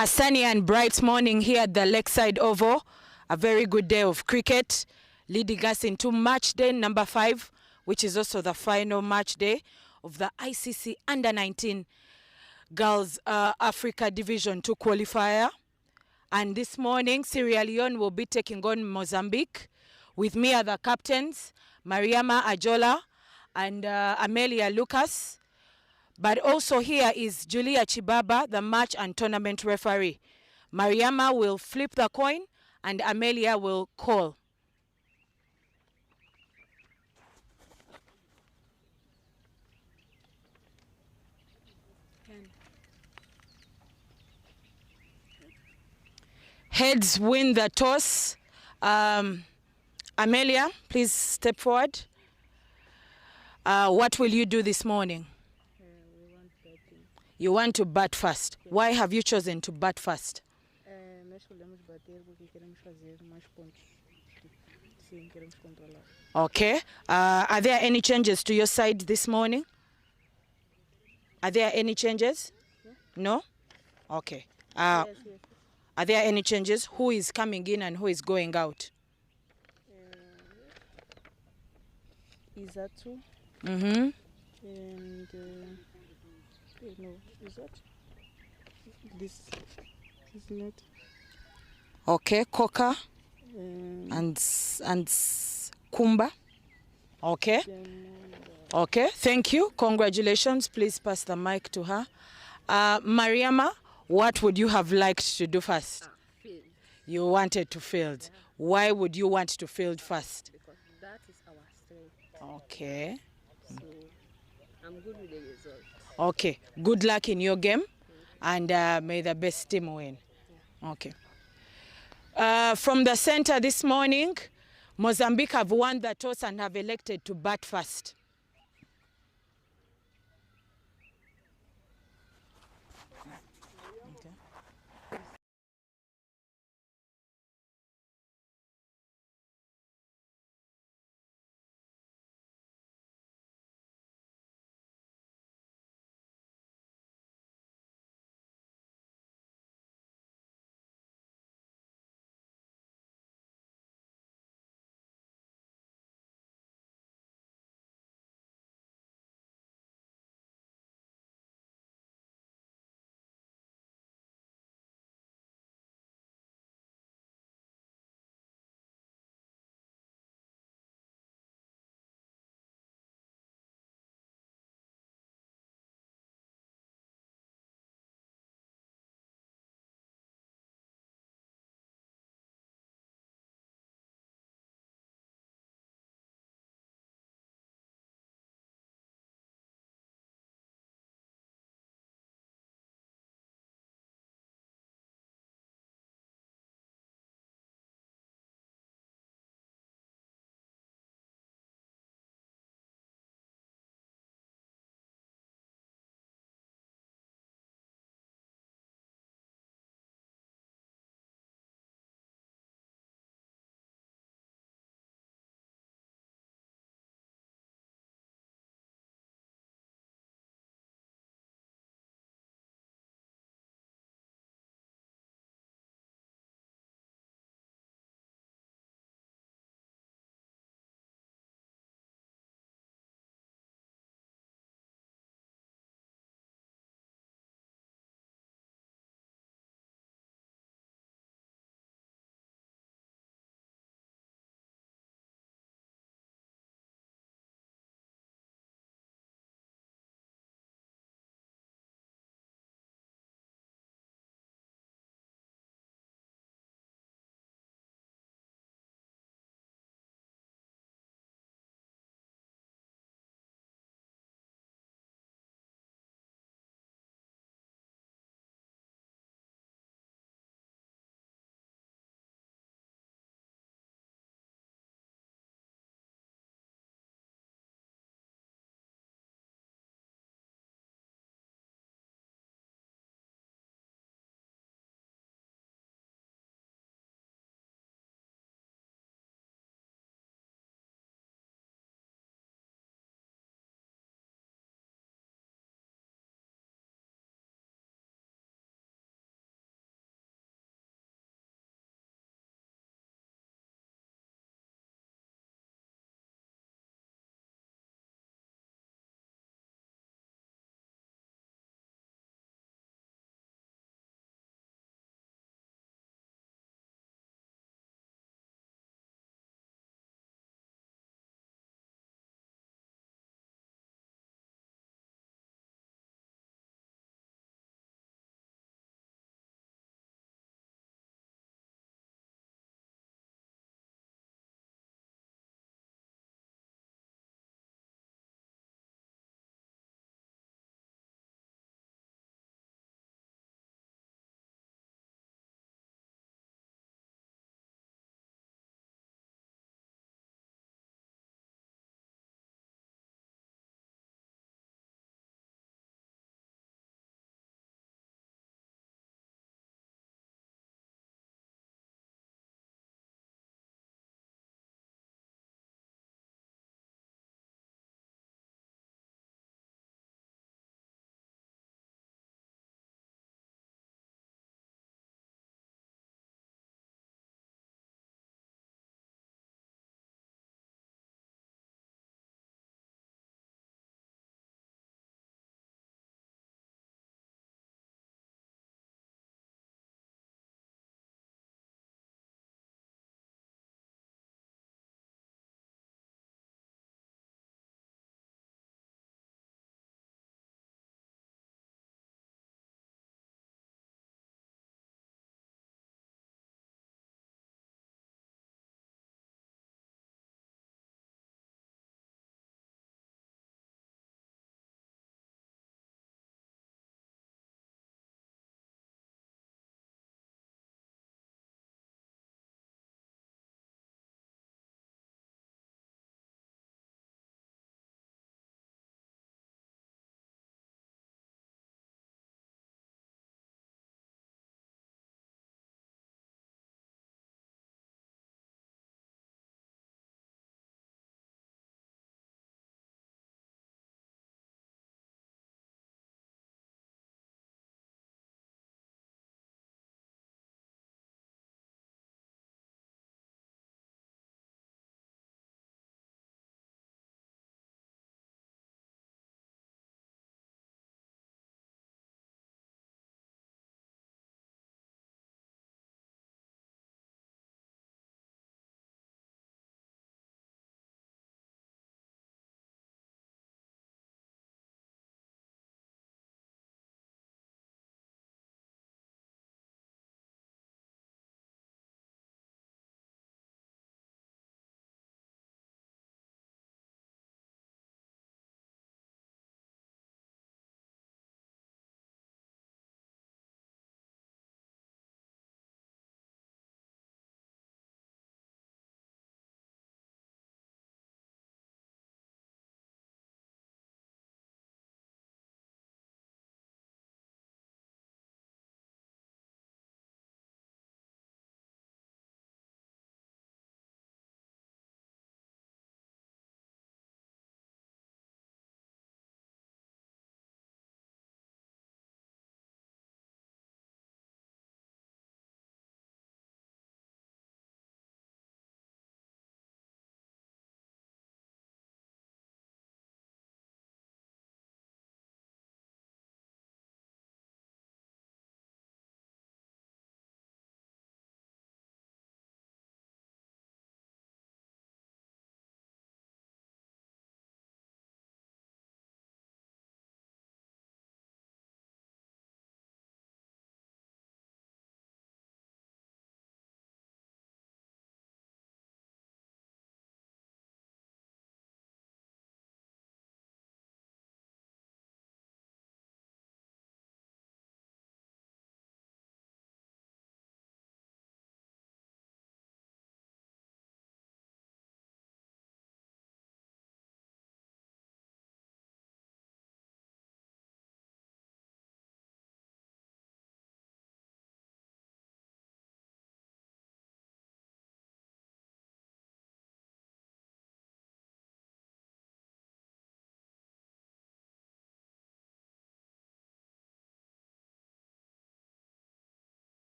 A sunny and bright morning here at the Lakeside Oval. A very good day of cricket, leading us into match day number 5, which is also the final match day of the ICC Under-19 Girls Africa Division 2 qualifier. And this morning, Sierra Leone will be taking on Mozambique. With me are the captains, Mariama Ajola and Amelia Lucas. But also here is Julia Chibaba, the match and tournament referee. Mariama will flip the coin and Amelia will call. Heads win the toss. Amelia, please step forward. What will you do this morning? You want to bat first. Why have you chosen to bat first? Okay. Are there any changes to your side this morning? Are there any changes? No? Okay. Are there any changes? Who is coming in and who is going out? Izatu. Mm-hmm. And no, is that this is not. Okay, Koka and Kumba. Okay. Okay, thank you. Congratulations. Please pass the mic to her. Mariama, what would you have liked to do first? Field. You wanted to field. Yeah. Why would you want to field first? Because that is our strength. Okay. So I'm good with the result. Okay. Good luck in your game, and may the best team win. Okay. From the center this morning, Mozambique have won the toss and have elected to bat first.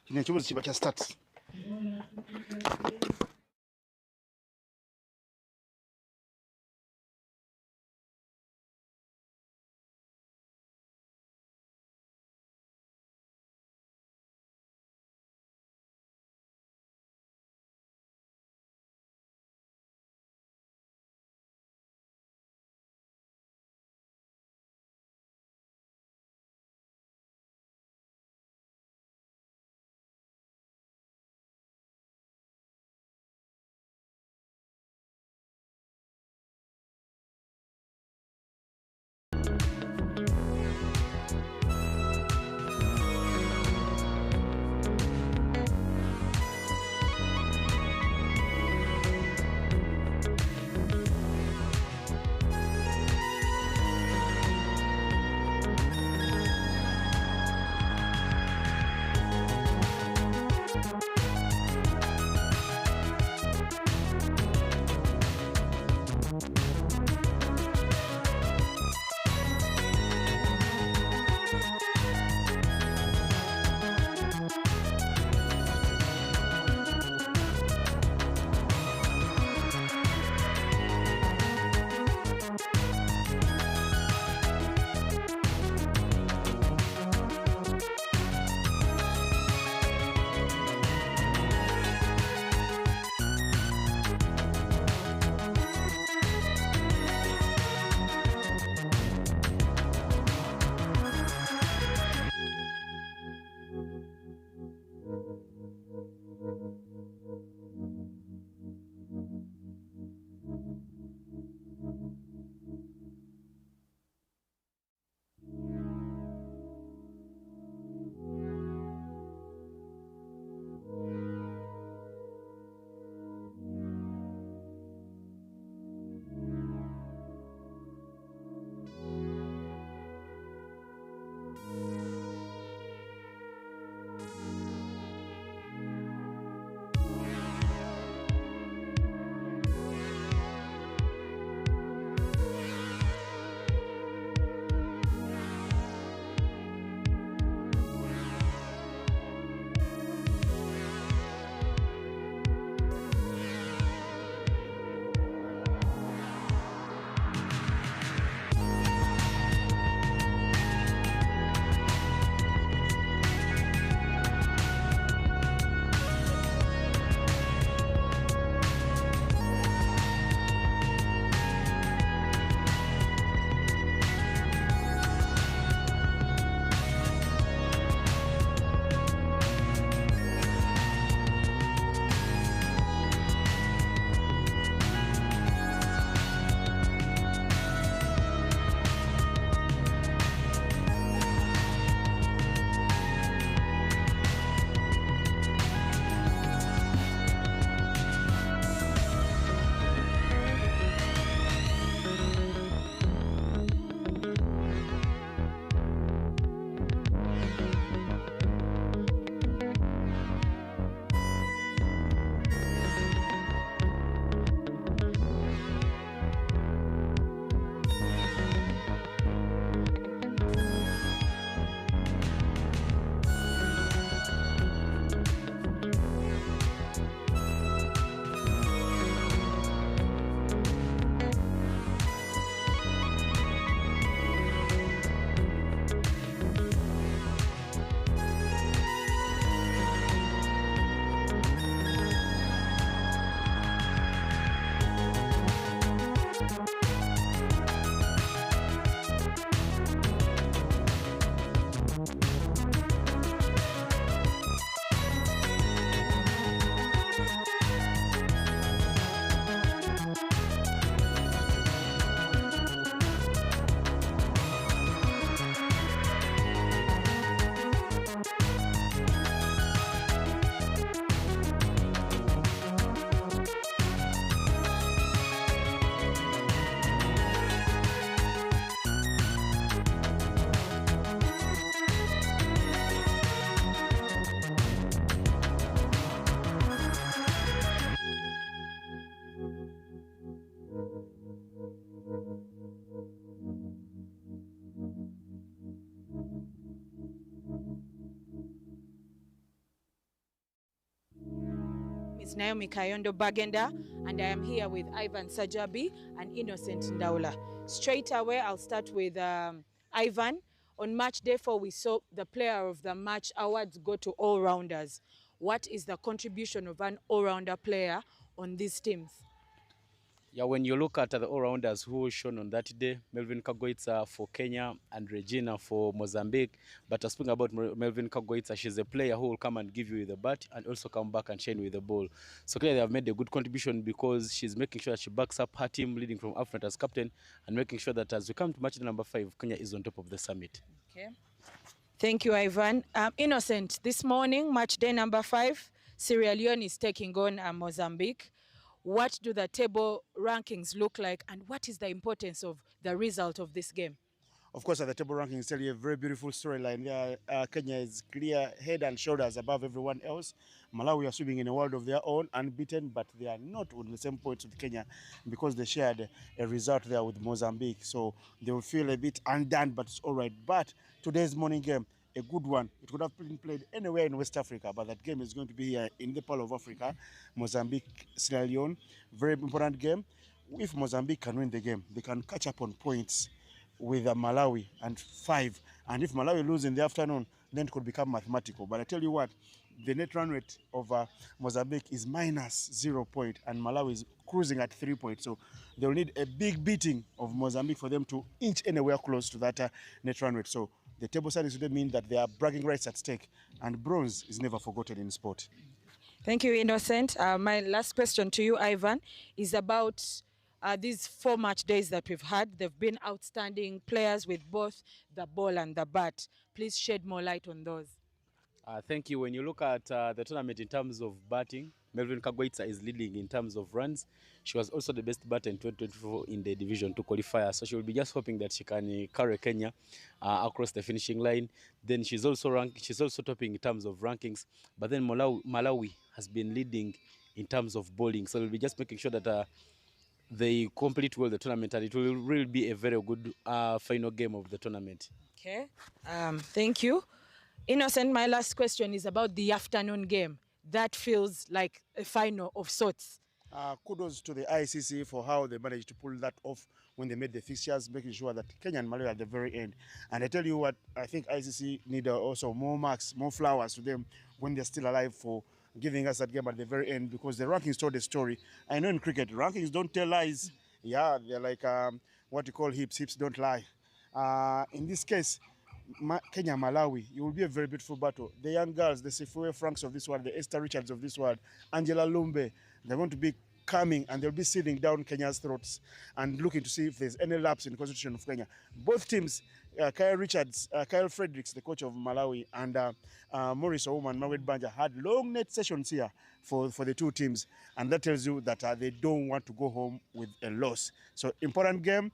kino ekibuuzo kiba kya stats is Naomi Kayondo Bagenda, and I am here with Ivan Sajabi and Innocent Ndaula. Straight away, I'll start with Ivan. On match day 4, we saw the player of the match awards go to all-rounders. What is the contribution of an all-rounder player on these teams? Yeah, when you look at the all-rounders who were shown on that day, Melvin Kagoitsa for Kenya and Regina for Mozambique. But speaking about Melvin Kagoitsa, she's a player who will come and give you the bat and also come back and shine with the ball. So clearly they have made a good contribution because she's making sure that she backs up her team, leading from up front as captain, and making sure that as we come to match number 5, Kenya is on top of the summit. Okay. Thank you, Ivan. Innocent, this morning, match day number 5, Sierra Leone is taking on Mozambique. What do the table rankings look like, and what is the importance of the result of this game? Of course, at the table rankings, tell you a very beautiful storyline. Kenya is clear head and shoulders above everyone else. Malawi are swimming in a world of their own, unbeaten, but they are not on the same points with Kenya because they shared a result there with Mozambique. So they will feel a bit undone, but it's all right. But today's morning game, a good one. It could have been played anywhere in West Africa, but that game is going to be here in the Pearl of Africa, Mozambique, Sierra Leone. Very important game. If Mozambique can win the game, they can catch up on points with Malawi and 5. And if Malawi lose in the afternoon, then it could become mathematical. But I tell you what, the net run rate of Mozambique is -0 point, and Malawi is cruising at 3 points. So they'll need a big beating of Mozambique for them to inch anywhere close to that net run rate. So the table standings today mean that there are bragging rights at stake, and bronze is never forgotten in sport. Thank you, Innocent. My last question to you, Ivan, is about these 4 match days that we've had. They've been outstanding players with both the ball and the bat. Please shed more light on those. Thank you. When you look at the tournament in terms of batting, Melvin Kagoitsa is leading in terms of runs. She was also the best batter in 2024 in the Division 2 qualifier. So she will be just hoping that she can carry Kenya across the finishing line. Then she's also topping in terms of rankings. But then Malawi has been leading in terms of bowling. So we'll be just making sure that they complete well the tournament, and it will really be a very good final game of the tournament. Okay. Thank you. Innocent, my last question is about the afternoon game. That feels like a final of sorts. Kudos to the ICC for how they managed to pull that off when they made the fixtures, making sure that Kenya and Malawi are at the very end. And I tell you what, I think ICC need also more marks, more flowers to them when they're still alive for giving us that game at the very end, because the rankings told the story. I know in cricket, rankings don't tell lies. Yeah, they're like what you call hips. Hips don't lie. In this case, Kenya, Malawi, it will be a very beautiful battle. The young girls, the Sifue Franks of this world, the Esther Richards of this world, Angela Lumbe, they're going to be coming and they'll be sitting down Kenya's throats and looking to see if there's any lapse in the constitution of Kenya. Both teams, Kyle Fredericks, the coach of Malawi, and Maurice Ouma and Margaret Banja had long net sessions here for the two teams. And that tells you that they don't want to go home with a loss. So important game.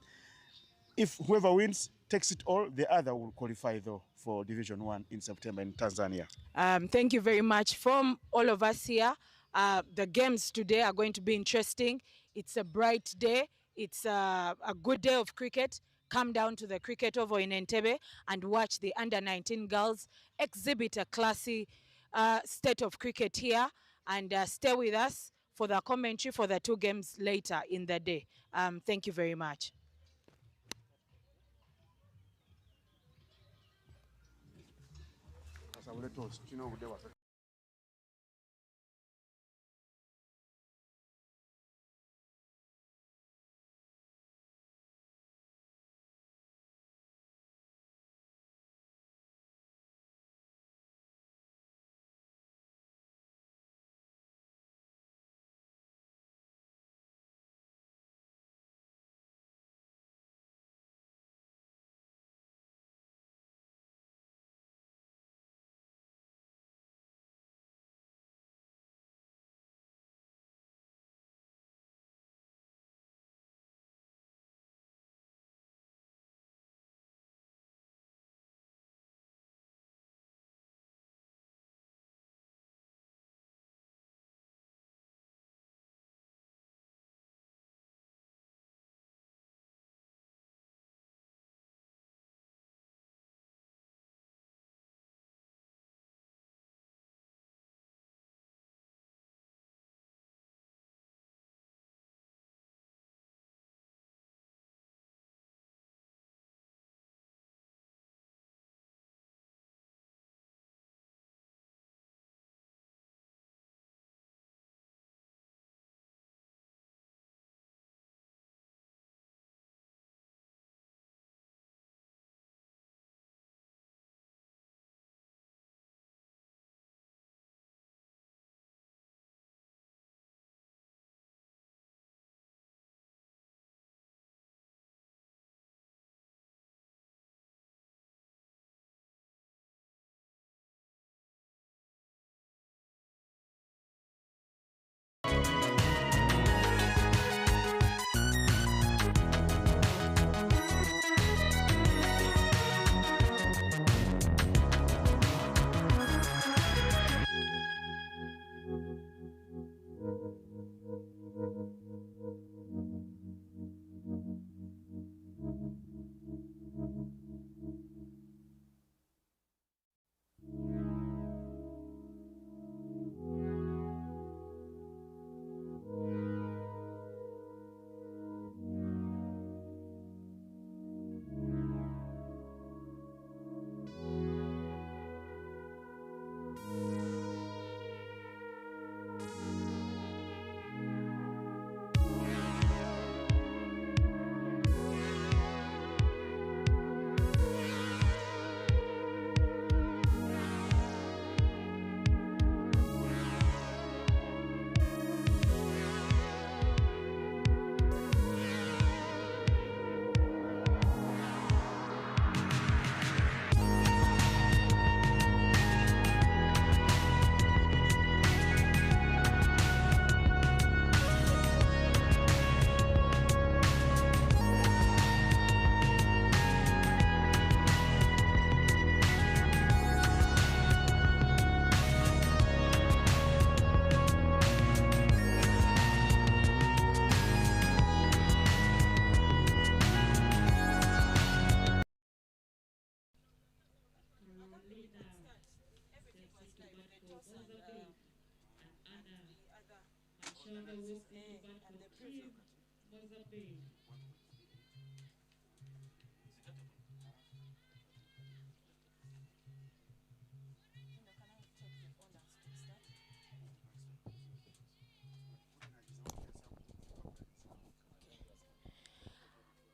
If whoever wins takes it all, the other will qualify though for Division 1 in September in Tanzania. Thank you very much. From all of us here, the games today are going to be interesting. It's a bright day. It's a good day of cricket. Come down to the cricket oval in Entebbe and watch the under-19 girls exhibit a classy state of cricket here, and stay with us for the commentary for the 2 games later in the day. Thank you very much.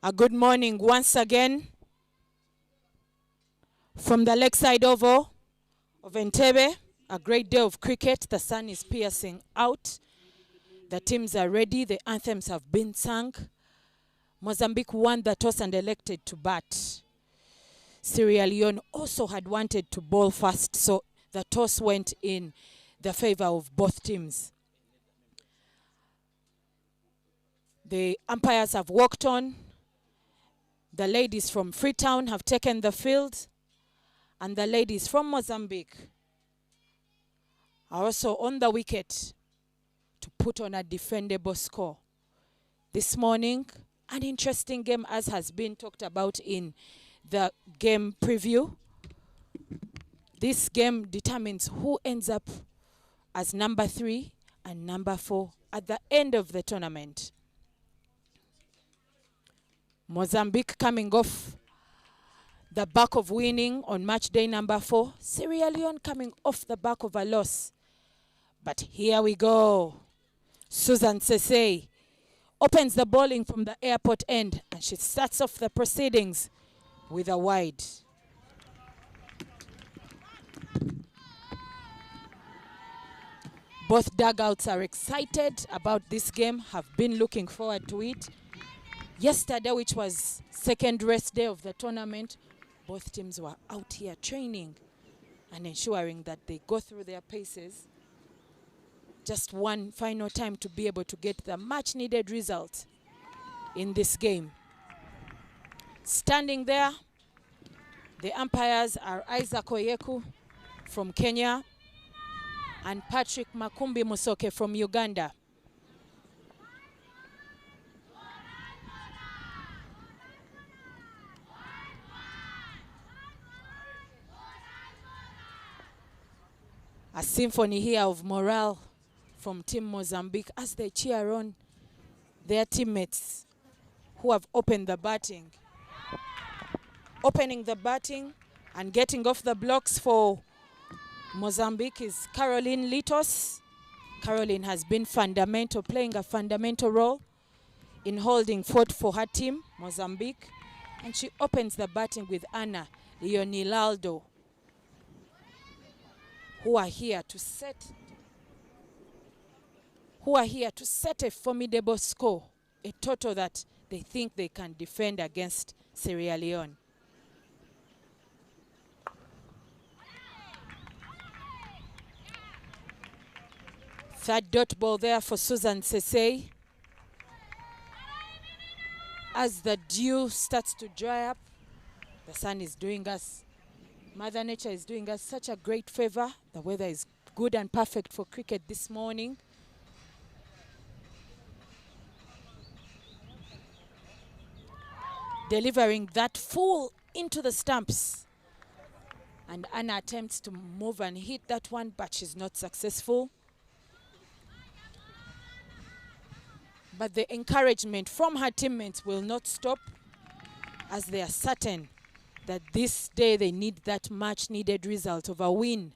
A good morning once again from the Lakeside Oval of Entebbe. A great day of cricket. The sun is piercing out. The teams are ready. The anthems have been sung. Mozambique won the toss and elected to bat. Sierra Leone also had wanted to bowl first, so the toss went in the favor of both teams. The umpires have walked on. The ladies from Freetown have taken the field, and the ladies from Mozambique are also on the wicket to put on a defendable score. This morning, an interesting game, as has been talked about in the game preview. This game determines who ends up as number 3 and number 4 at the end of the tournament. Mozambique coming off the back of winning on match day number 4. Sierra Leone coming off the back of a loss. But here we go. Susan Sesay opens the bowling from the airport end, and she starts off the proceedings with a wide. Both dugouts are excited about this game, have been looking forward to it. Yesterday, which was second rest day of the tournament, both teams were out here training and ensuring that they go through their paces. Just one final time to be able to get the much needed result in this game. Standing there, the umpires are Isaac Oyeku from Kenya and Patrick Makumbi Musoke from Uganda. A symphony here of morale from Team Mozambique as they cheer on their teammates who have opened the batting. Opening the batting and getting off the blocks for Mozambique is Caroline Litos. Caroline has been fundamental, playing a fundamental role in holding fort for her team, Mozambique. And she opens the batting with Anna Leonilaldo, who are here to set a formidable score, a total that they think they can defend against Sierra Leone. Third dot ball there for Susan Sesay. As the dew starts to dry up, the sun is doing us, Mother Nature is doing us such a great favor. The weather is good and perfect for cricket this morning. Delivering that full into the stumps. And Anna attempts to move and hit that one, but she's not successful. But the encouragement from her teammates will not stop, as they are certain that this day they need that much needed result of a win.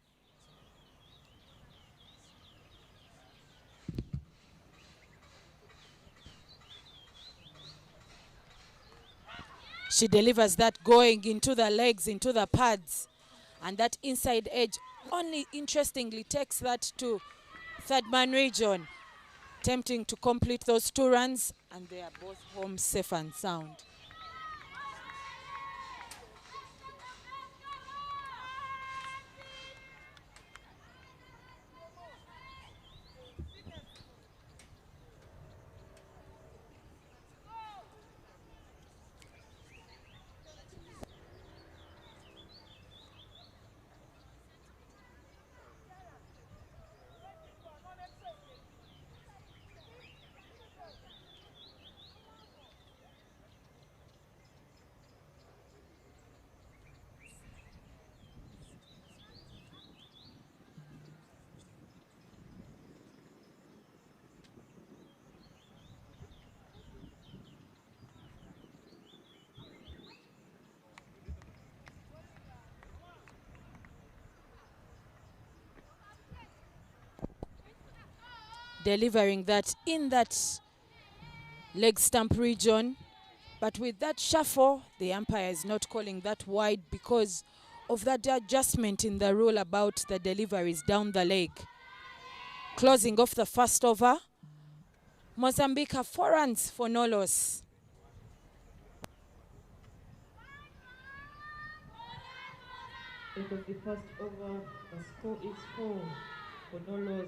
She delivers that going into the legs, into the pads, and that inside edge only interestingly takes that to third man region, attempting to complete those 2 runs, and they are both home safe and sound. delivering that in that leg stump region. But with that shuffle, the umpire is not calling that wide because of that adjustment in the rule about the deliveries down the leg. Closing off the first over, Mozambique have 4 runs for no loss. End of the first over, the score is 4 for no loss.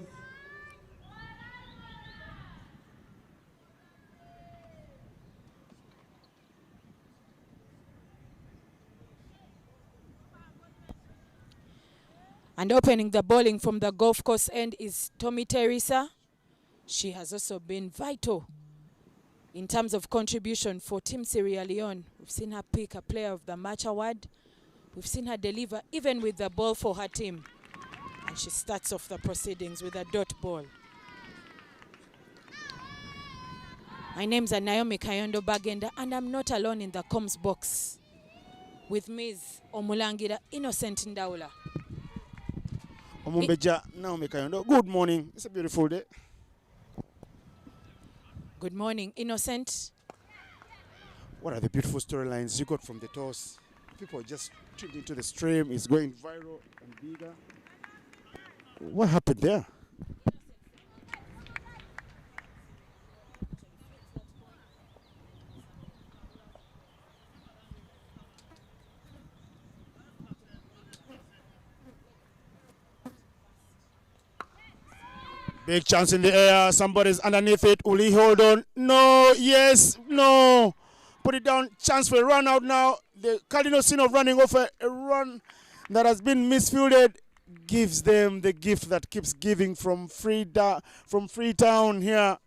And opening the bowling from the golf course end is Tommy Teresa. She has also been vital in terms of contribution for Team Sierra Leone. We've seen her pick a Player of the Match award. We've seen her deliver even with the ball for her team. And she starts off the proceedings with a dot ball. My name's Naomi Kayondo Bagenda, and I'm not alone in the comms box. With Ms. Omulangira Innocent Ndaula. Omumbeja Naomi Kayondo. Good morning. It's a beautiful day. Good morning, Innocent. What are the beautiful storylines you got from the toss? People just tuned into the stream. It's going viral and bigger. What happened there? Big chance in the air. Somebody's underneath it. Will he hold on? No. Yes. No. Put it down. Chance for a run out now. The Cardinal sin of running off a run that has been misfielded gives them the gift that keeps giving from Freetown here.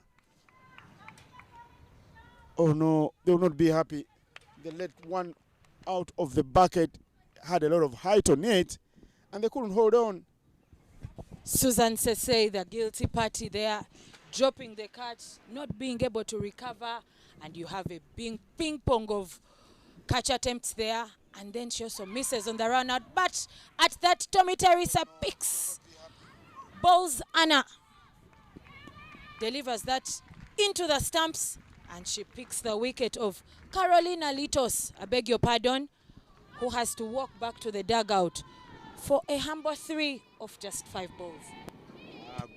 Oh no, they will not be happy. They let one out of the bucket, had a lot of height on it, and they couldn't hold on. Susan Sese, the guilty party there, dropping the catch, not being able to recover, and you have a big ping pong of catch attempts there, and then she also misses on the run out. But at that, Tommy Teresa picks, bowls Anna, delivers that into the stumps, and she picks the wicket of Carolina Litos, I beg your pardon, who has to walk back to the dugout for a humble 3 of just 5 balls.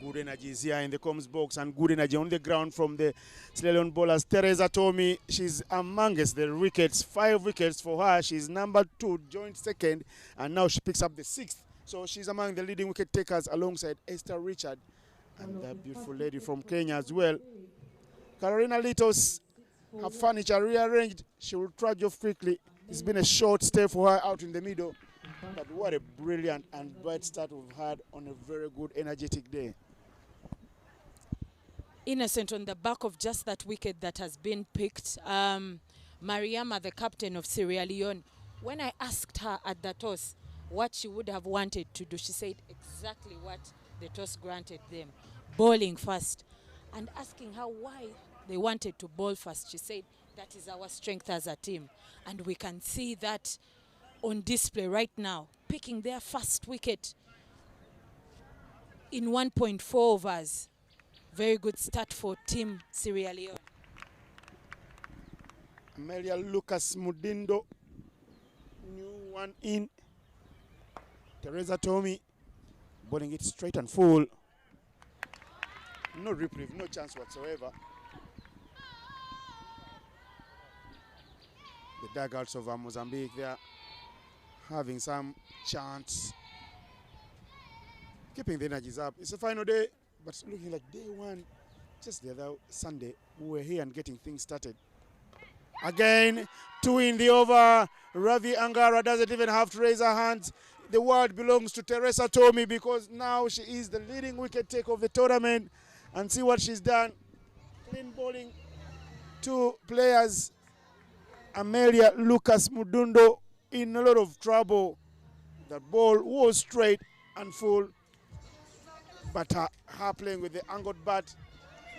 Good energy is here in the comms box, and good energy on the ground from the Sierra Leone bowlers. Teresa Tommy, she's amongst the wickets, 5 wickets for her. She's number 2, joint second, and now she picks up the 6th. So she's among the leading wicket takers alongside Esther Richard and that beautiful lady from Kenya as well. Carolina Litos, her furniture rearranged. She will trudge off quickly. It's been a short stay for her out in the middle. But what a brilliant and bright start we've had on a very good, energetic day. Innocent, on the back of just that wicket that has been picked, Mariama, the captain of Sierra Leone, when I asked her at the toss what she would have wanted to do, she said exactly what the toss granted them, bowling first. And asking her why they wanted to bowl first, she said that is our strength as a team. And we can see that on display right now, picking their first wicket in 1.4 overs. Very good start for Team Sierra Leone. Amelia Lucas Mudindo, new one in. Teresa Tommy, bowling it straight and full. No reprieve, no chance whatsoever. The dugouts of Mozambique, they are having some chance, keeping the energies up. It's a final day, but looking like day one. Just the other Sunday, we were here and getting things started. Again, 2 in the over. Ravi Angara doesn't even have to raise her hands. The word belongs to Teresa Tommy because now she is the leading wicket taker of the tournament. And see what she's done. Clean bowling. 2 players. Amelia Lucas Mudundo in a lot of trouble. The ball was straight and full. But her playing with the angled bat,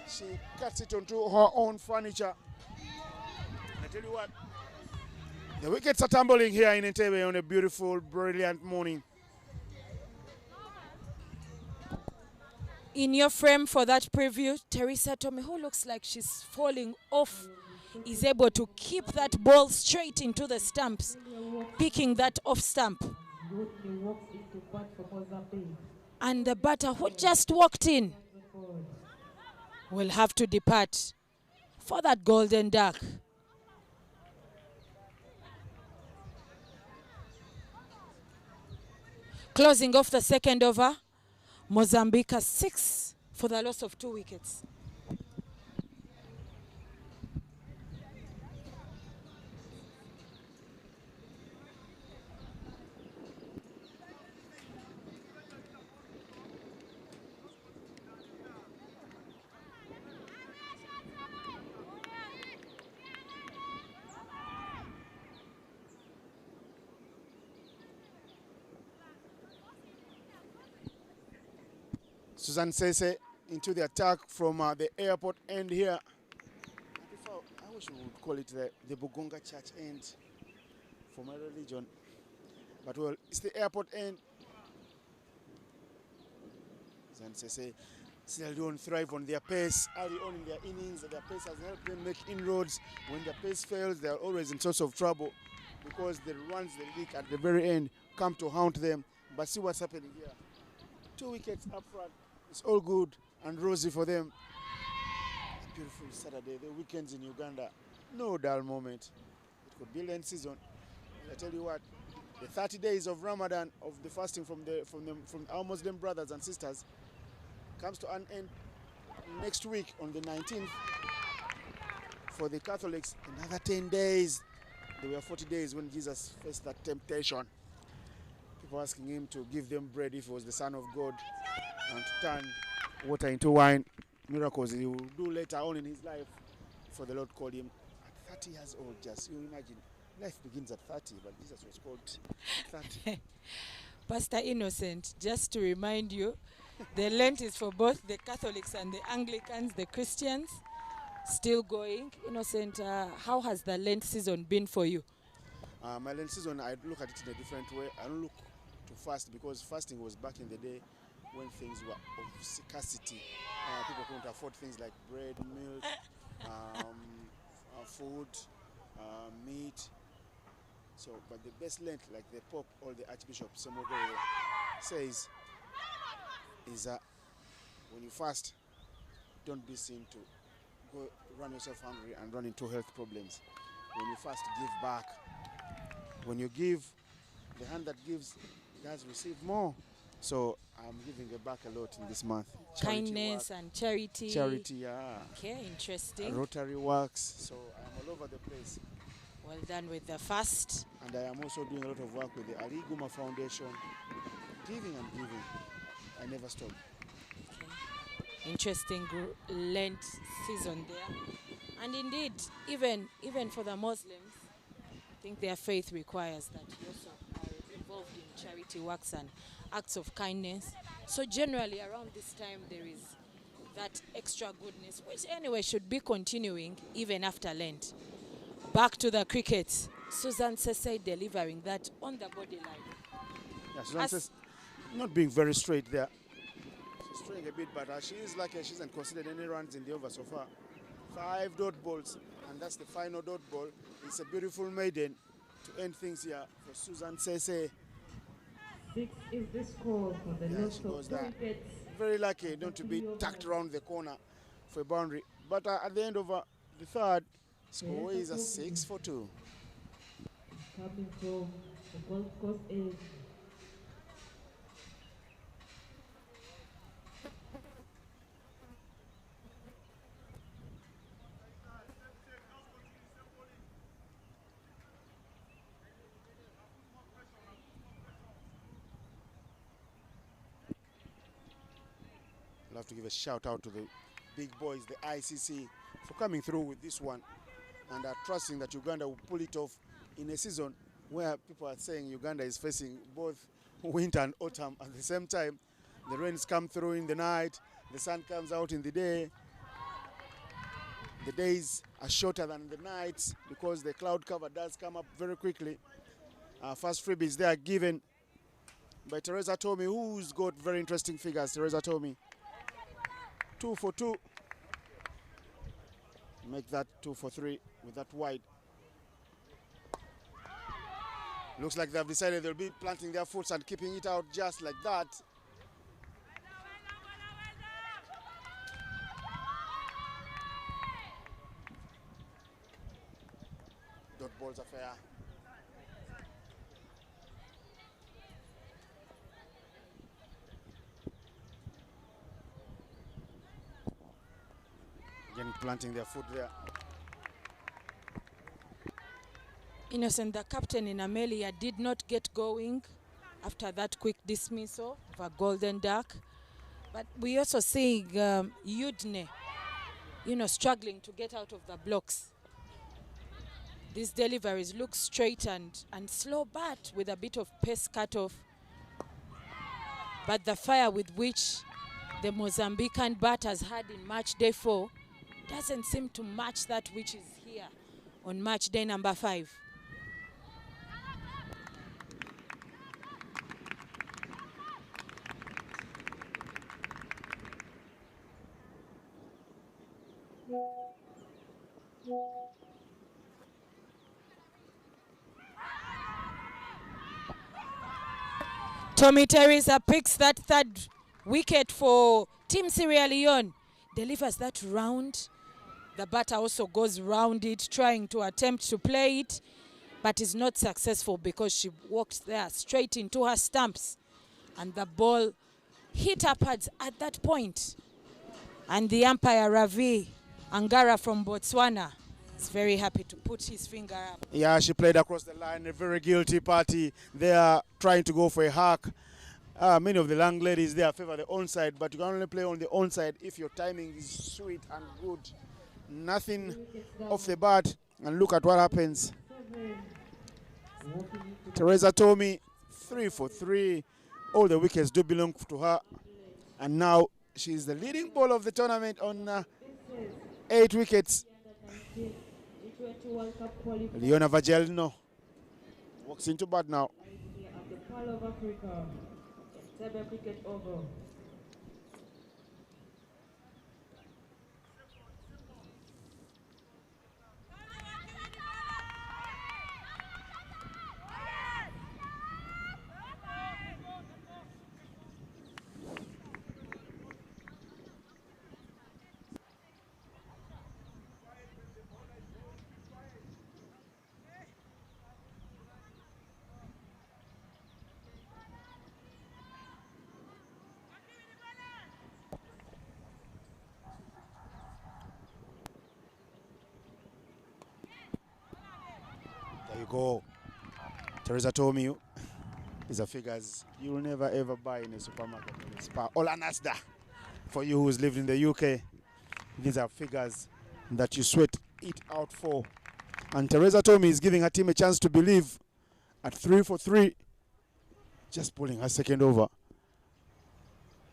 she cuts it onto her own furniture. I tell you what, the wickets are tumbling here in Entebbe on a beautiful, brilliant morning. In your frame for that preview, Teresa Tommy, who looks like she's falling off, is able to keep that ball straight into the stumps, picking that off stump. And the batter who just walked in will have to depart for that golden duck. Closing off the second over, Mozambique 6 for the loss of 2 wickets. Susan Sese into the attack from the airport end here. I wish we would call it the Bugonga Church end for my religion. But well, it's the airport end. Susan Sese, Sierra Leone thrive on their pace early on in their innings. Their pace has helped them make inroads. When their pace fails, they are always in sorts of trouble because the runs they leak at the very end come to haunt them. But see what's happening here. 2 wickets up front. It's all good and rosy for them. A beautiful Saturday, the weekends in Uganda. No dull moment. It could be Lent season. I tell you what, the 30 days of Ramadan, of the fasting from our Muslim brothers and sisters, comes to an end next week on the 19th. For the Catholics, another 10 days. There were 40 days when Jesus faced that temptation. People asking him to give them bread if he was the Son of God, and to turn water into wine. Miracles he will do later on in his life, for the Lord called him at 30 years old. Just you imagine, life begins at 30, but Jesus was called 30. Pastor Innocent, just to remind you, the Lent is for both the Catholics and the Anglicans, the Christians, still going. Innocent, how has the Lent season been for you? My Lent season, I look at it in a different way. I don't look to fast, because fasting was back in the day when things were of scarcity. People couldn't afford things like bread, milk, food, meat. So, but the best Lent, like the Pope or the Archbishop Semogoro says, is when you fast, don't be seen to go run yourself hungry and run into health problems. When you fast, give back. When you give, the hand that gives does receive more. So I'm giving back a lot in this month. Kindness and charity. Charity, yeah. Okay, interesting. Rotary works. So I'm all over the place. Well done with the fast. And I am also doing a lot of work with the Ali Guma Foundation. Giving and giving. I never stop. Okay. Interesting Lent season there. And indeed, even for the Muslims, I think their faith requires that you also are involved in charity works and acts of kindness. So generally around this time there is that extra goodness, which anyway should be continuing even after Lent. Back to the cricket. Susan Sese delivering that on the body line. Yeah, Susan Sese not being very straight there. She's straying a bit, but she is lucky she hasn't considered any runs in the over so far. 5 dot balls, and that's the final dot ball. It's a beautiful maiden to end things here for Susan Sese. 6 is the score for the loss of 2 wickets. Very lucky not to be tucked around the corner for a boundary. But at the end of the third, score is a 6 for 2. Coming from the Gold Coast is I'll have to give a shout out to the big boys, the ICC, for coming through with this one and trusting that Uganda will pull it off in a season where people are saying Uganda is facing both winter and autumn at the same time. The rains come through in the night, the sun comes out in the day. The days are shorter than the nights because the cloud cover does come up very quickly. First freebies they are given by Teresa Tommy, who's got very interesting figures. Teresa Tommy. 2 for 2. Make that 2 for 3 with that wide. Looks like they've decided they'll be planting their foot and keeping it out just like that. Dot balls are fair. Again, planting their foot there. Innocent, the captain in Amelia, did not get going after that quick dismissal of a golden duck. But we also seeing Udne, struggling to get out of the blocks. These deliveries look straight and slow, but with a bit of pace cut-off. But the fire with which the Mozambican batters had in match day 4 doesn't seem to match that which is here on match day number 5. Tommy Teresa picks that 3rd wicket for Team Sierra Leone, delivers that round. The batter also goes round it, trying to attempt to play it, but is not successful because she walked there straight into her stumps. And the ball hit upwards at that point. And the umpire, Ravi Angara from Botswana, is very happy to put his finger up. Yeah, she played across the line, a very guilty party. They are trying to go for a hack. Many of the young ladies there favor the onside, but you can only play on the onside if your timing is sweet and good. Nothing off the bat, and look at what happens. Teresa Tommy, 3 for 3. All the wickets do belong to her. And now she's the leading bowler of the tournament on 8 wickets. Leone Vagelino walks into bat now. Entebbe cricket over. There you go. Teresa Tommy. These are figures you'll never ever buy in a supermarket or a spa. Or an Asda. For you who's lived in the UK, these are figures that you sweat it out for. And Teresa Tommy is giving her team a chance to believe at 3 for 3. Just bowling her second over.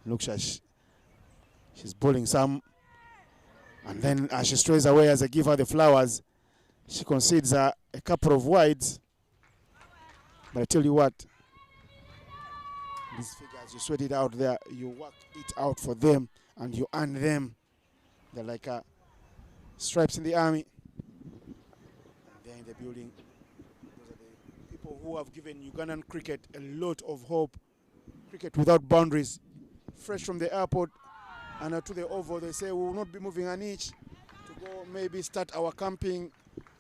Looks like she's bowling some. And then as she strays away as I give her the flowers, she concedes a couple of wides. But I tell you what, these figures, you sweat it out there, you work it out for them, and you earn them. They're like stripes in the army. And they're in the building. Those are the people who have given Ugandan cricket a lot of hope. Cricket without boundaries. Fresh from the airport and to the Oval, they say we will not be moving an inch to go maybe start our camping,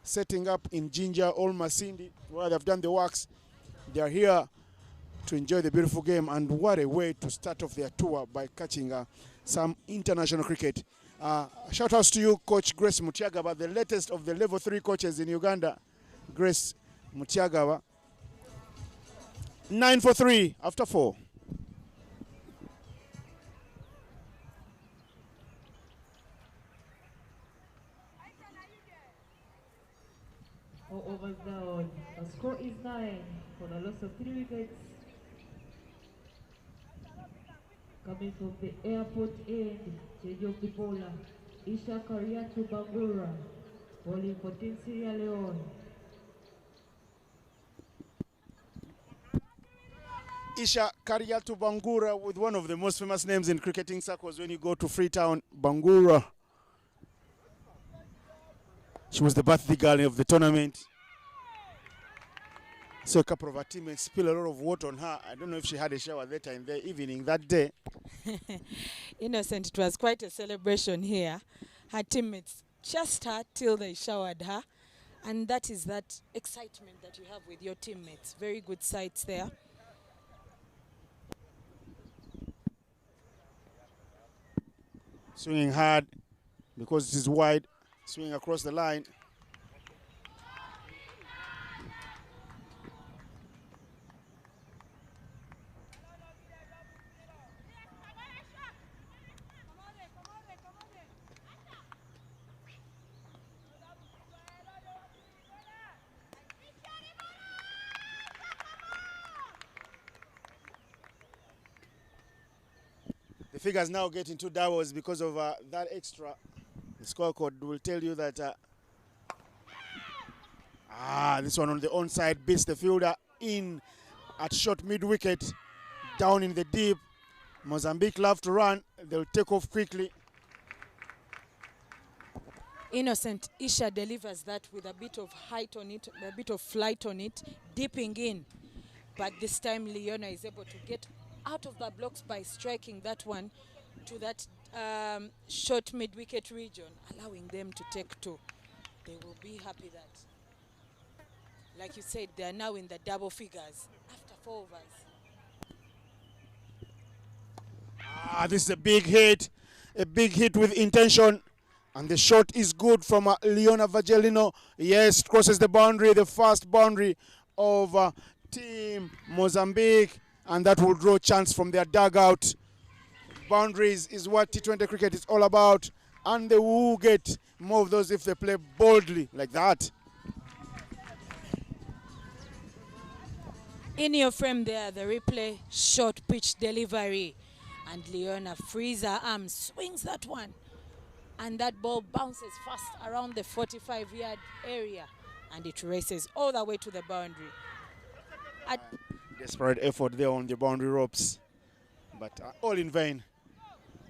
setting up in Jinja or Masindi, where they've done the works. They are here to enjoy the beautiful game, and what a way to start off their tour by catching some international cricket. Shout outs to you, Coach Grace Mutiagawa, the latest of the level 3 coaches in Uganda. Grace Mutiagawa. 9 for 3 after 4. All overs down. The score is 9 for the loss of 3 wickets. Coming from the airport end, change of the bowler, Isha Kariatu Bangura, bowling for Team Sierra Leone. Isha Kariatu Bangura, with one of the most famous names in cricketing circles when you go to Freetown, Bangura. She was the birthday girl of the tournament. So a couple of her teammates spill a lot of water on her. I don't know if she had a shower later in the evening that day. Innocent, it was quite a celebration here. Her teammates just her till they showered her. And that is that excitement that you have with your teammates. Very good sights there. Swinging hard because it is wide. Swinging across the line. The figures now get into doubles because of that extra. The scorecard will tell you that this one on the onside beats the fielder in at short mid-wicket, down in the deep. Mozambique love to run. They'll take off quickly. Innocent Isha delivers that with a bit of height on it, a bit of flight on it, dipping in. But this time Leone is able to get out of the blocks by striking that one to that short mid-wicket region, allowing them to take two. They will be happy that, like you said, they are now in the double figures after 4 overs. This is a big hit with intention. And the shot is good from Leone Vagellino. Yes, crosses the boundary, the first boundary of Team Mozambique. And that will draw chance from their dugout. Boundaries is what T20 cricket is all about. And they will get more of those if they play boldly like that. In your frame there, the replay, short pitch delivery. And Leone frees her arm, swings that one. And that ball bounces fast around the 45-yard area. And it races all the way to the boundary. Desperate effort there on the boundary ropes. But all in vain.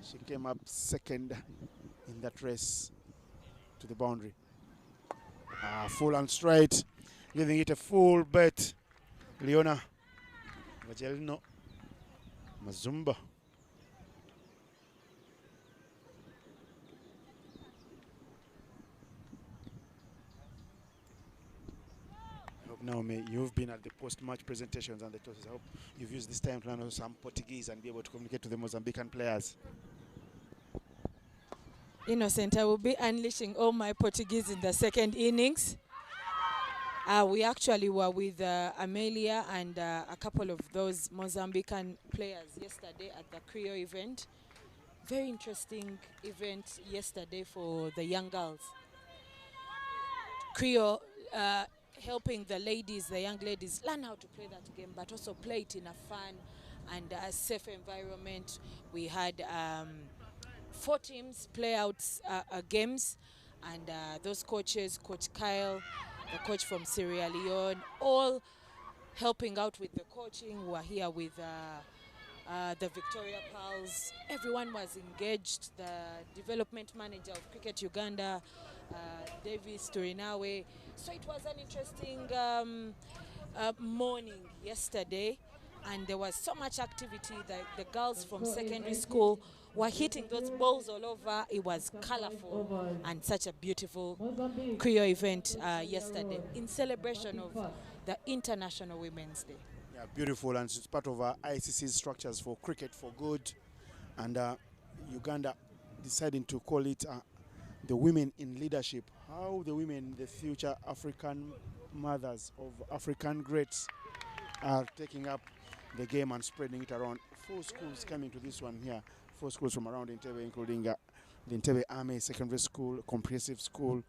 She came up second in that race to the boundary. Full and straight. Giving it a full bet. Leone Vagellino Mazumba. Now, you've been at the post-match presentations and the tosses. I hope you've used this time to learn some Portuguese and be able to communicate to the Mozambican players. Innocent, I will be unleashing all my Portuguese in the second innings. We actually were with Amelia and a couple of those Mozambican players yesterday at the Creole event. Very interesting event yesterday for the young girls. Creole helping the ladies, the young ladies, learn how to play that game, but also play it in a fun and a safe environment. We had 4 teams play out games, and those coaches, Coach Kyle, the coach from Sierra Leone, all helping out with the coaching. We are here with the Victoria Pals. Everyone was engaged. The development manager of Cricket Uganda, Davis Turinawe. So it was an interesting morning yesterday, and there was so much activity that the girls from secondary school were hitting those balls all over. It was colorful and such a beautiful Creole event yesterday in celebration of the International Women's Day. Yeah, beautiful, and it's part of ICC's structures for cricket for good, and Uganda deciding to call it the Women in Leadership. How the women, the future African mothers of African greats, are taking up the game and spreading it around. 4 schools coming to this one here. 4 schools from around Entebbe, including the Entebbe Army Secondary School, Comprehensive School.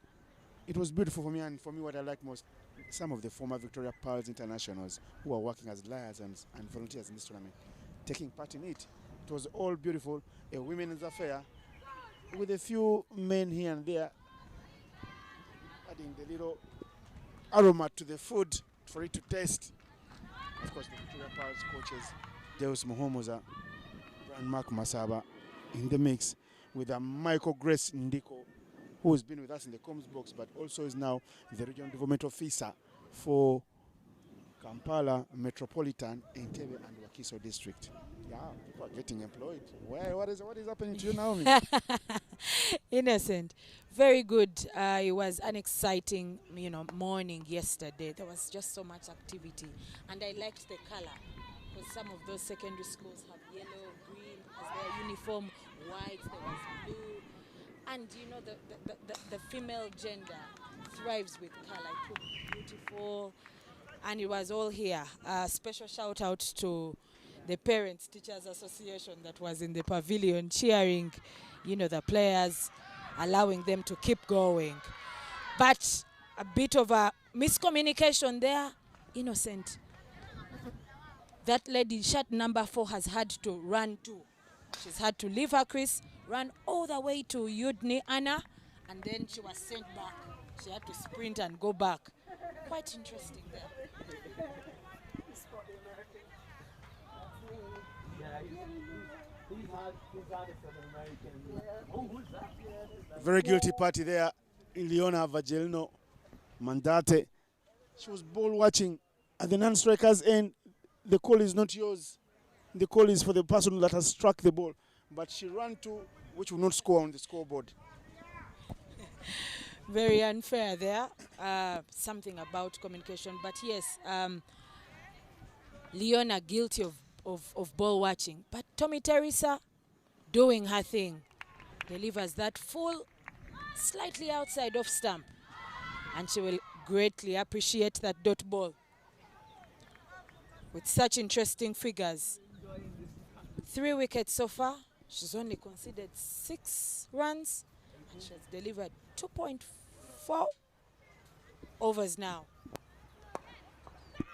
It was beautiful for me, and for me what I like most, some of the former Victoria Pearls internationals who are working as liaisons and volunteers in this tournament, taking part in it. It was all beautiful, a women's affair, with a few men here and there, adding the little aroma to the food for it to taste. Of course, the Victoria Pearls coaches, Deus Muhomoza and Mark Masaba in the mix with Michael Grace Ndiko, who has been with us in the comms box, but also is now the regional development officer for Kampala Metropolitan, Entebbe and Wakiso district. Yeah, people are getting employed. What is happening to you, Naomi? Innocent. Very good. It was an exciting, morning yesterday. There was just so much activity. And I liked the color. Because some of those secondary schools have yellow, green as their uniform, white, there was blue. And the female gender thrives with color. It looked beautiful. And it was all here. Special shout out to the Parents Teachers Association that was in the pavilion cheering, the players, allowing them to keep going. But a bit of a miscommunication there, Innocent. That lady, shirt number 4, has had to run too. She's had to leave her crease, run all the way to Udny Anna, and then she was sent back. She had to sprint and go back. Quite interesting there. Very guilty party there in Leone Vagelino Mandate. She was ball watching at the non-striker's end. The call is not yours. The call is for the person that has struck the ball. But she ran to, which will not score on the scoreboard. Very unfair there. Something about communication. But yes, Leone are guilty of ball watching. But Tommy Teresa doing her thing. Delivers that full, slightly outside off stump. And she will greatly appreciate that dot ball. With such interesting figures. 3 wickets so far. She's only conceded 6 runs. And she has delivered 2.4 overs now.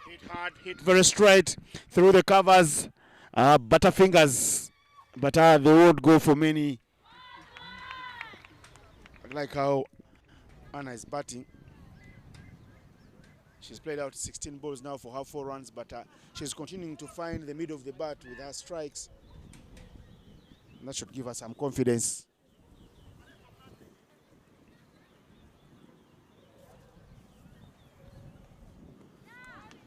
Hit hard, hit very straight through the covers. Butterfingers. But they won't go for many. I like how Anna is batting. She's played out 16 balls now for her 4 runs, but she's continuing to find the middle of the bat with her strikes. And that should give her some confidence.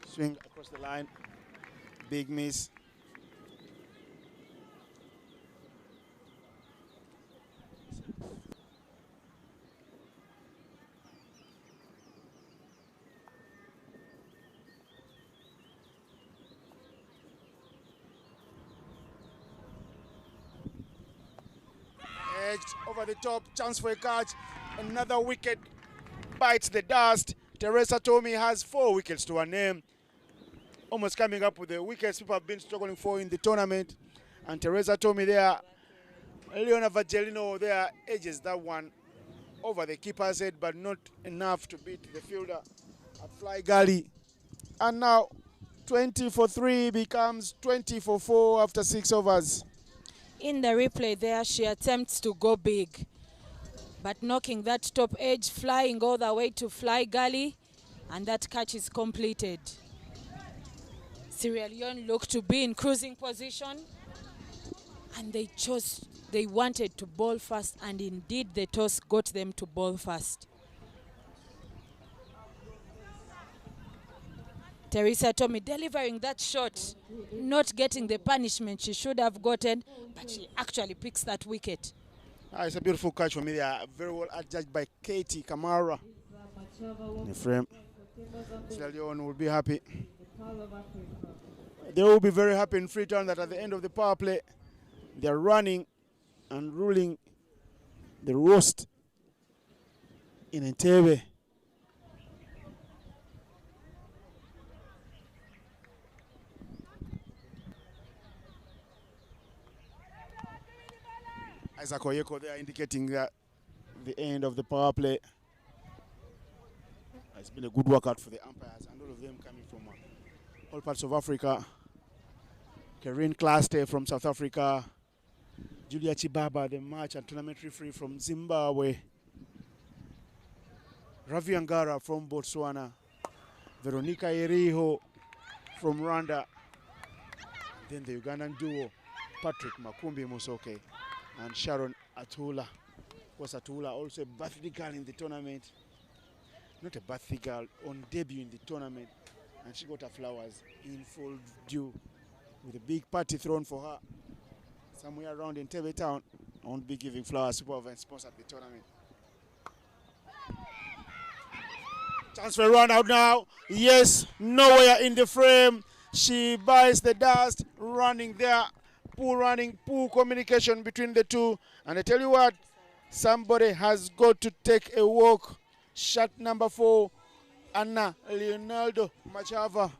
Swing across the line. Big miss. Over the top, chance for a catch. Another wicket bites the dust. Teresa Tommy has 4 wickets to her name. Almost coming up with the wickets people have been struggling for in the tournament. And Teresa Tommy there, Leone Vagelino there edges that one over the keeper's head, but not enough to beat the fielder at Fly Gully. And now 20 for 3 becomes 20 for 4 after 6 overs. In the replay there, she attempts to go big, but knocking that top edge, flying all the way to Fly Gully, and that catch is completed. Sierra Leone looked to be in cruising position, and they wanted to bowl first, and indeed the toss got them to bowl first. Teresa Tommy delivering that shot, not getting the punishment she should have gotten, but she actually picks that wicket. It's a beautiful catch for me there. Very well adjudged by Katie Kamara. In the frame. Sierra Leone will be happy. They will be very happy in Freetown that at the end of the power play, they're running and ruling the roast in Entebbe. Isaac Oyeko there indicating that the end of the power play. It's been a good workout for the umpires, and all of them coming from all parts of Africa. Karen Klaste from South Africa. Julia Chibaba, the match and tournament referee from Zimbabwe. Ravi Angara from Botswana. Veronica Eriho from Rwanda. Then the Ugandan duo, Patrick Makumbi Musoke and Sharon Atula. Of course, Atula also a birthday girl in the tournament. Not a birthday girl, on debut in the tournament. And she got her flowers in full due with a big party thrown for her. Somewhere around Entebbe town, I won't be giving flowers. Super event sponsored the tournament. Chance for a run out now. Yes, nowhere in the frame. She buys the dust, running there. Poor communication between the two. And I tell you what, somebody has got to take a walk. Shot number 4, Anna Leonardo Machava.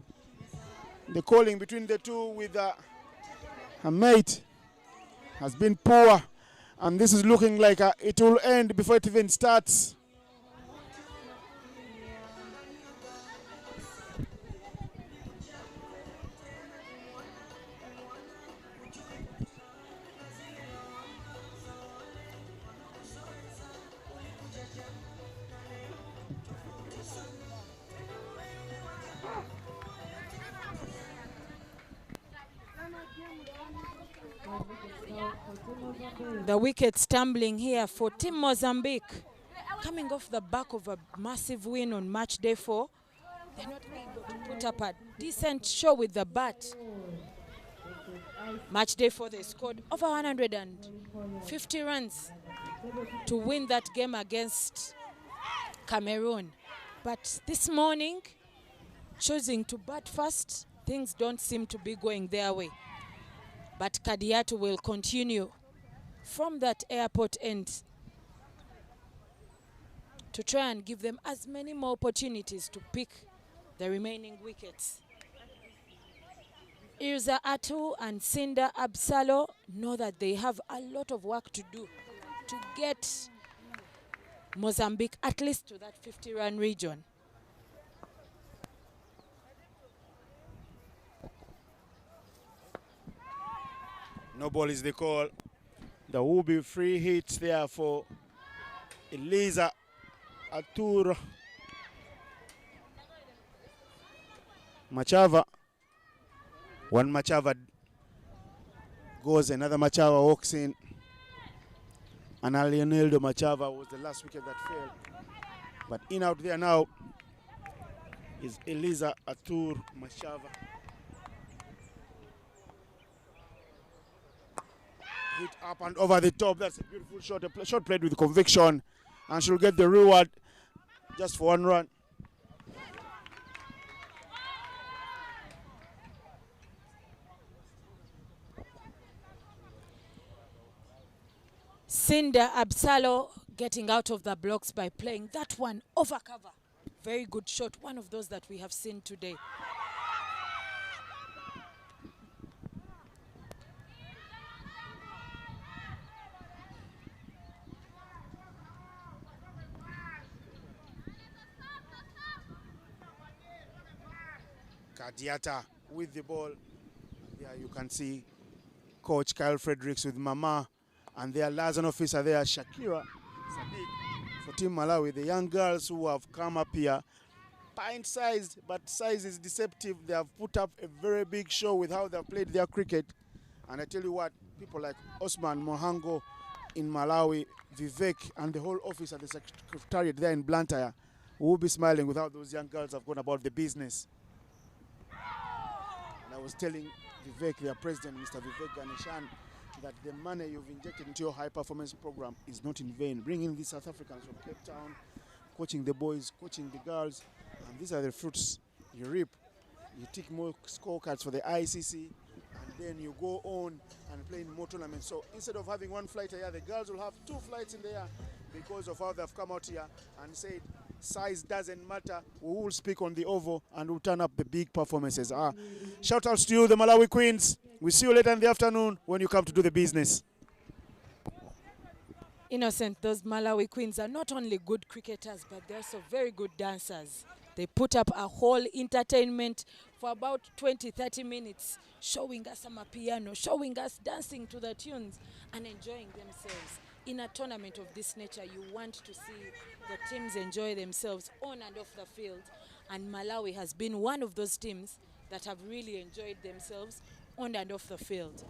The calling between the two with her mate has been poor. And this is looking like it will end before it even starts. The wicket stumbling here for Team Mozambique. Coming off the back of a massive win on match day 4. They're not able to put up a decent show with the bat. Match day 4, they scored over 150 runs to win that game against Cameroon. But this morning, choosing to bat first, things don't seem to be going their way. But Kadiatu will continue from that airport end to try and give them as many more opportunities to pick the remaining wickets. Irza Atu and Cinda Absalo know that they have a lot of work to do to get Mozambique at least to that 50-run region. No ball is the call. There will be free hits there for Eliza Atur Machava. One Machava goes, another Machava walks in. And Leoneldo Machava was the last wicket that fell. But in out there now is Eliza Atur Machava. Hit up and over the top. That's a beautiful shot. A shot played with conviction. And she'll get the reward just for 1 run. Cinda Absalo getting out of the blocks by playing that one over cover. Very good shot. One of those that we have seen today. Kadiata with the ball. Yeah, you can see Coach Kyle Fredericks with Mama. And their liaison officer there, Shakira Sadiq, for Team Malawi. The young girls who have come up here, pint-sized, but size is deceptive. They have put up a very big show with how they have played their cricket. And I tell you what, people like Osman Mohango in Malawi, Vivek, and the whole office at the secretariat there in Blantyre will be smiling with how those young girls have gone about the business. And I was telling Vivek, their president, Mr. Vivek Ganeshan, that the money you've injected into your high-performance program is not in vain. Bringing these South Africans from Cape Town, coaching the boys, coaching the girls, and these are the fruits you reap. You take more scorecards for the ICC, and then you go on and play in more tournaments. So instead of having one flight here, the girls will have 2 flights in the air because of how they've come out here and said, size doesn't matter. We will speak on the oval and we'll turn up the big performances. Shout outs to you, the Malawi Queens. We'll see you later in the afternoon when you come to do the business. Innocent, those Malawi Queens are not only good cricketers, but they're also very good dancers. They put up a whole entertainment for about 20-30 minutes, showing us some piano, showing us dancing to the tunes and enjoying themselves. In a tournament of this nature, you want to see the teams enjoy themselves on and off the field. And Malawi has been one of those teams that have really enjoyed themselves on and off the field.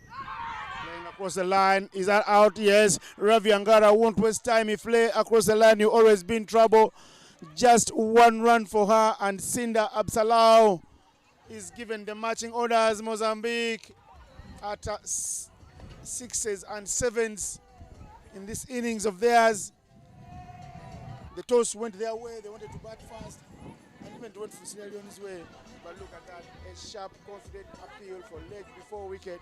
Playing across the line. Is that out? Yes. Ravi Angara won't waste time. If play across the line, you always be in trouble. Just one run for her, and Cinda Absalau is given the marching orders. Mozambique at 6s and 7s in this innings of theirs. The toss went their way. They wanted to bat fast and even went for Leone's way. But look at that. A sharp, confident appeal for leg before wicket.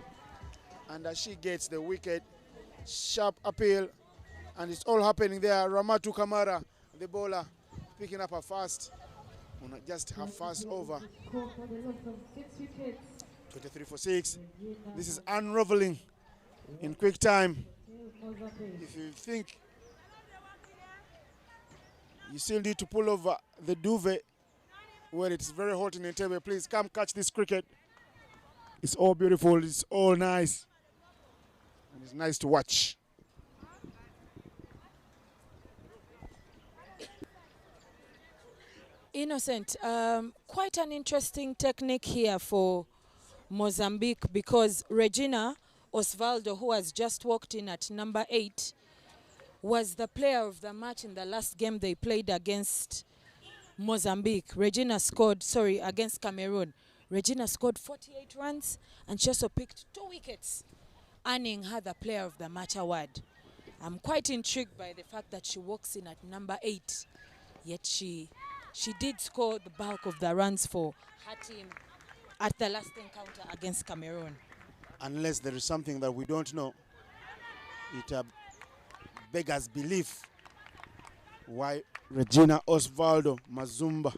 And as she gets the wicket, sharp appeal, and it's all happening there. Ramatu Kamara, the bowler, picking up her fast, just her fast over. 23 for 6. This is unraveling in quick time. If you think you still need to pull over the duvet where it's very hot in Entebbe, please come catch this cricket. It's all beautiful, it's all nice. And it's nice to watch. Innocent, quite an interesting technique here for Mozambique, because Regina Osvaldo, who has just walked in at number 8, was the player of the match in the last game they played against Mozambique. Against Cameroon. Regina scored 48 runs, and she also picked 2 wickets, earning her the player of the match award. I'm quite intrigued by the fact that she walks in at number 8, yet she did score the bulk of the runs for her team at the last encounter against Cameroon. Unless there is something that we don't know, it beggars belief why Regina Osvaldo Mazumba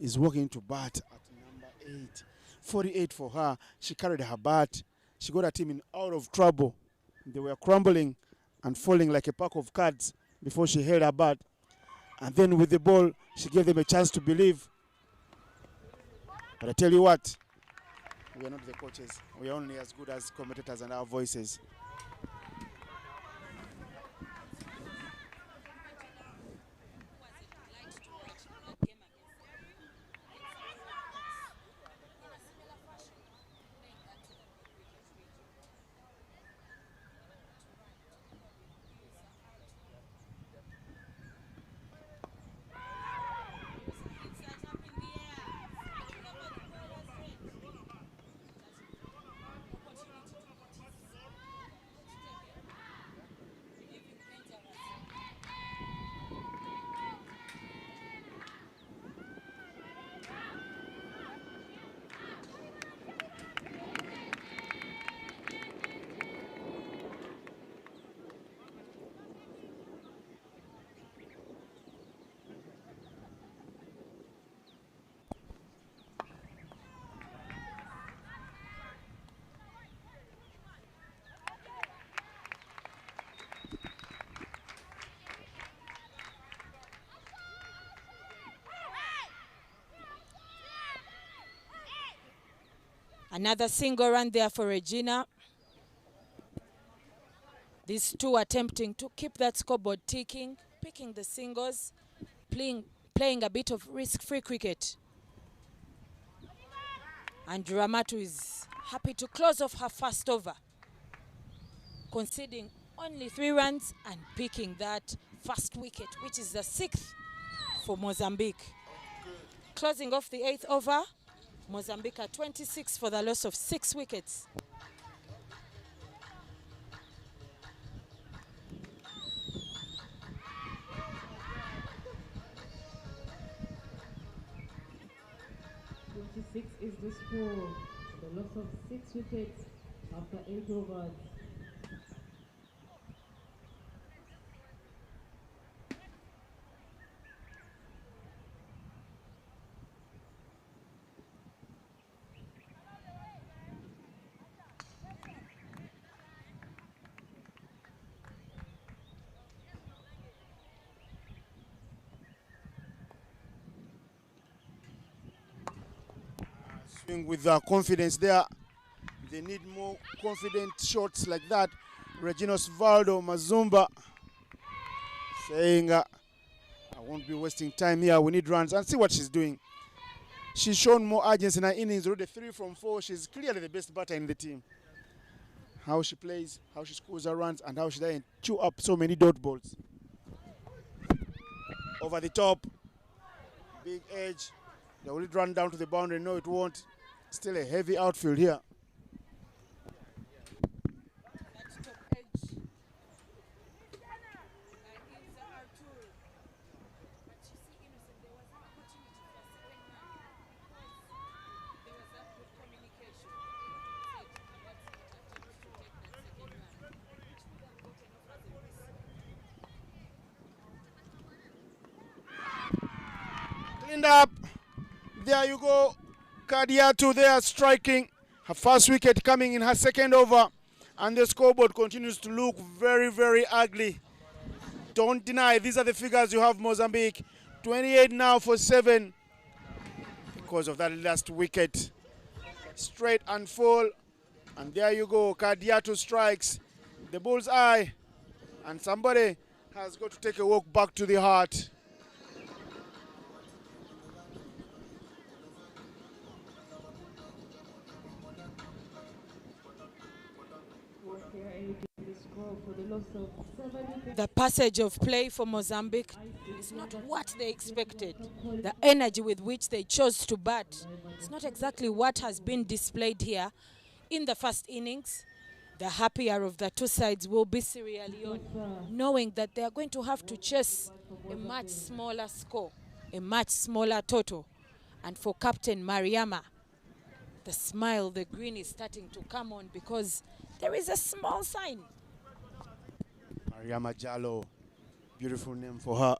is walking to bat at number 8. 48 for her. She carried her bat. She got her team out of trouble. They were crumbling and falling like a pack of cards before she held her bat. And then with the ball, she gave them a chance to believe. But I tell you what, we are not the coaches. We are only as good as commentators and our voices. Another single run there for Regina. These two attempting to keep that scoreboard ticking, picking the singles, playing a bit of risk-free cricket. And Ramatu is happy to close off her first over, conceding only 3 runs and picking that first wicket, which is the 6th for Mozambique. Closing off the 8th over, Mozambique at 26 for the loss of 6 wickets. Is the score. The loss of 6 wickets after 8 overs. With confidence there. They need more confident shots like that. Regina Osvaldo Mazumba saying, I won't be wasting time here. We need runs. And see what she's doing. she's shown more urgency in her innings. Already 3 from 4. She's clearly the best batter in the team. How she plays, how she scores her runs, and how she doesn't chew up so many dot balls. Over the top, big edge. They will run down to the boundary. No, it won't. Still a heavy outfield here. Cleaned up. There you go. Kadiatu there striking. Her first wicket coming in her second over. And the scoreboard continues to look very, very ugly. Don't deny, these are the figures you have, Mozambique. 28 now for 7. Because of that last wicket. Straight and full. And there you go. Kadiatu strikes the bull's eye. And somebody has got to take a walk back to the heart. The passage of play for Mozambique is not what they expected. The energy with which they chose to bat is not exactly what has been displayed here in the first innings. The happier of the two sides will be Sierra Leone, knowing that they are going to have to chase a much smaller score, a much smaller total. And for Captain Mariama, the smile, the grin is starting to come on because there is a small sign. Mariama Jallo, beautiful name for her.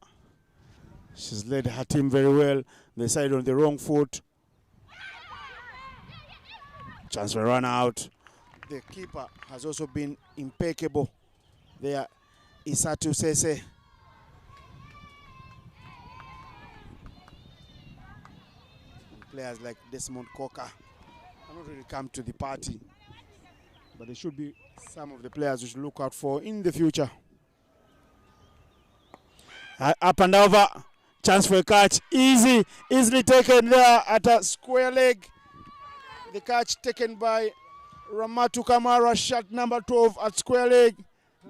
She's led her team very well. They side on the wrong foot. Chance for run out. The keeper has also been impeccable. There, Isatu Sese. And players like Desmond Coker have not really come to the party. But there should be some of the players we should look out for in the future. Up and over. Chance for a catch. Easily taken there at a square leg. The catch taken by Ramatu Kamara, shot number 12 at square leg.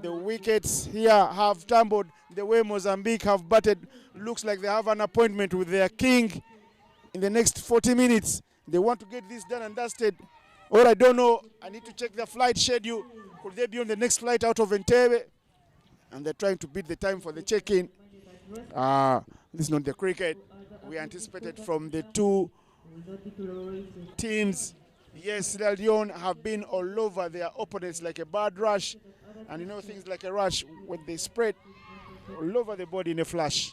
The wickets here have tumbled. The way Mozambique have batted, looks like they have an appointment with their king in the next 40 minutes. They want to get this done and dusted. Or I don't know, I need to check their flight schedule. Could they be on the next flight out of Entebbe? And they're trying to beat the time for the check-in. This is not the cricket we anticipated from the two teams. Yes, Leone have been all over their opponents like a bird rush. And you know things like a rush, when they spread all over the body in a flash.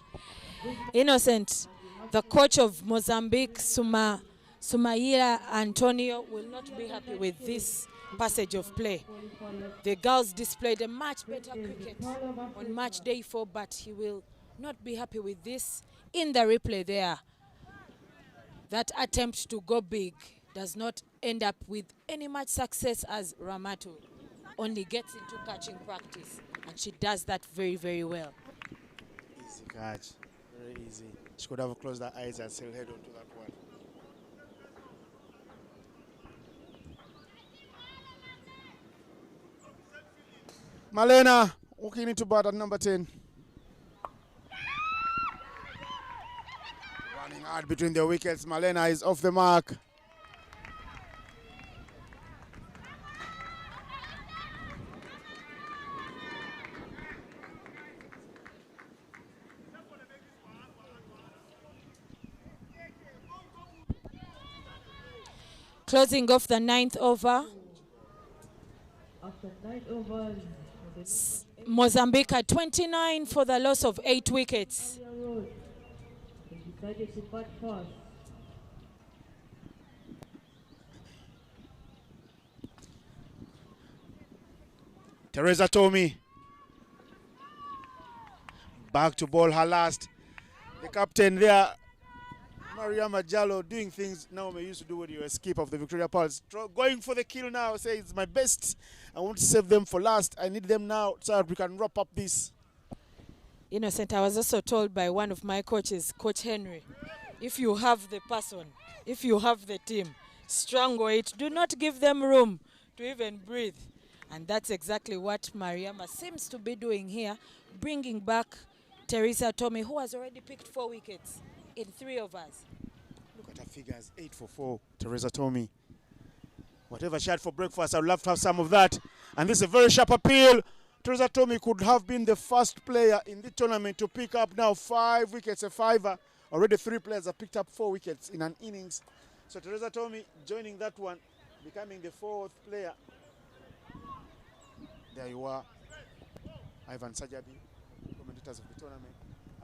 Innocent, the coach of Mozambique, Sumaila Antonio, will not be happy with this passage of play. The girls displayed a much better cricket on match day 4, but he will not be happy with this. In the replay there, that attempt to go big does not end up with any much success, as Ramatu only gets into catching practice, and she does that very, very well. Easy catch, very easy. She could have closed her eyes and still head on to that one. Malena walking into bat at number 10. Running hard between the wickets. Malena is off the mark. Closing off the 9th over. After 9 overs, Mozambique at 29 for the loss of 8 wickets. they decided to bat first. Teresa Tommy back to ball her last. The captain there, Mariama Jallo, doing things Naomi used to do when you were skip of the Victoria Pulse. Going for the kill now, say it's my best. I want to save them for last. I need them now so that we can wrap up this. Innocent, I was also told by one of my coaches, Coach Henry, If you have the person, if you have the team, strangle it. Do not give them room to even breathe. And that's exactly what Mariama seems to be doing here, bringing back Teresa Tommy, who has already picked 4 wickets in 3 overs. Look at her figures, 8 for 4, Teresa Tommy. Whatever she had for breakfast, I'd love to have some of that. And this is a very sharp appeal. Teresa Tommy could have been the first player in the tournament to pick up now 5 wickets, a fiver. Already 3 players have picked up 4 wickets in an innings. So Teresa Tommy joining that one, becoming the 4th player. There you are, Ivan Sajabi, commentators of the tournament,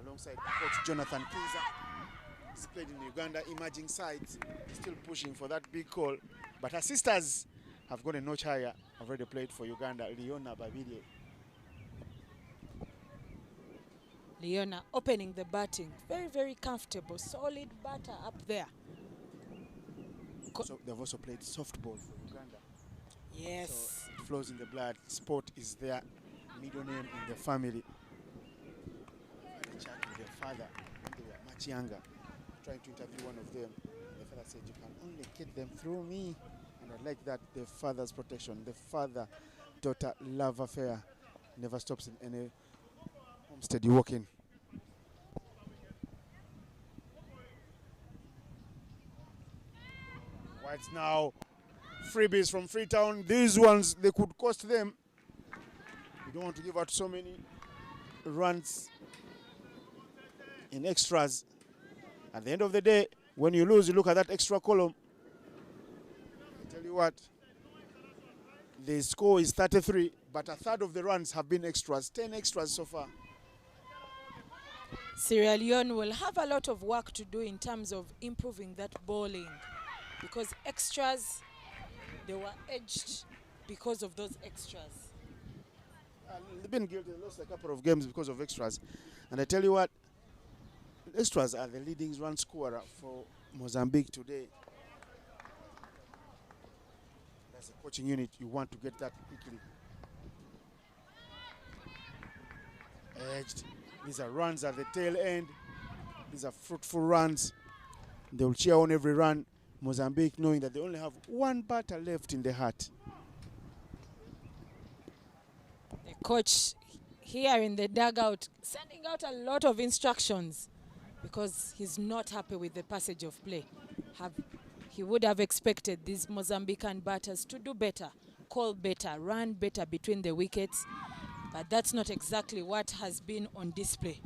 alongside coach Jonathan Kiza. He's played in Uganda, emerging sides, still pushing for that big call. But her sisters have gone a notch higher, have already played for Uganda, Leone Babide. Leona opening the batting. Very, very comfortable. Solid batter up there. So they've also played softball for Uganda. Yes. So it flows in the blood. Sport is their middle name in the family. I had a chat with their father when they were much younger, trying to interview one of them. And the father said, you can only get them through me. And I like that, the father's protection. The father-daughter love affair never stops in any homestead you walk in. Whites now, freebies from Freetown. These ones, they could cost them. You don't want to give out so many runs in extras. At the end of the day, when you lose, you look at that extra column. I tell you what, the score is 33, but a third of the runs have been extras, 10 extras so far. Sierra Leone will have a lot of work to do in terms of improving that bowling, because extras, they were edged because of those extras. They've been guilty. They lost a couple of games because of extras. And I tell you what, extras are the leading run scorer for Mozambique today. That's a coaching unit. You want to get that quickly. Edged. These are runs at the tail end. These are fruitful runs. They will cheer on every run. Mozambique knowing that they only have 1 batter left in the hat. The coach here in the dugout sending out a lot of instructions because he's not happy with the passage of play. He would have expected these Mozambican batters to do better, call better, run better between the wickets, but that's not exactly what has been on display.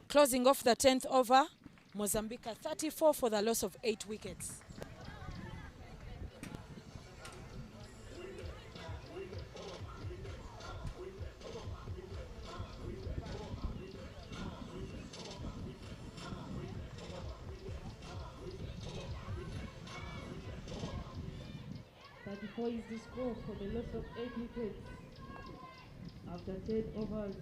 Closing off the 10th over, Mozambique are 34 for the loss of 8 wickets. Is the score for the loss of 8 wickets after 10 overs.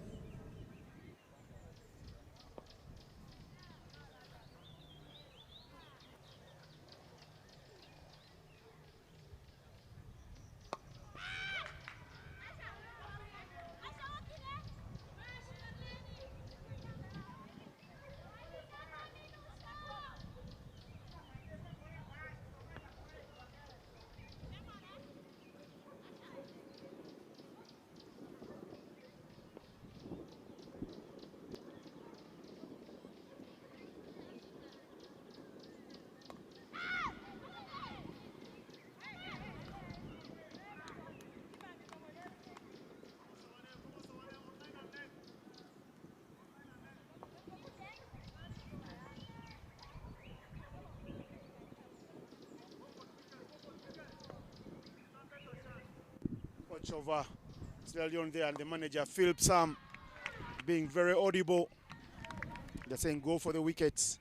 Coach over Sierra Leone there and the manager Philip Sam being very audible. They're saying go for the wickets.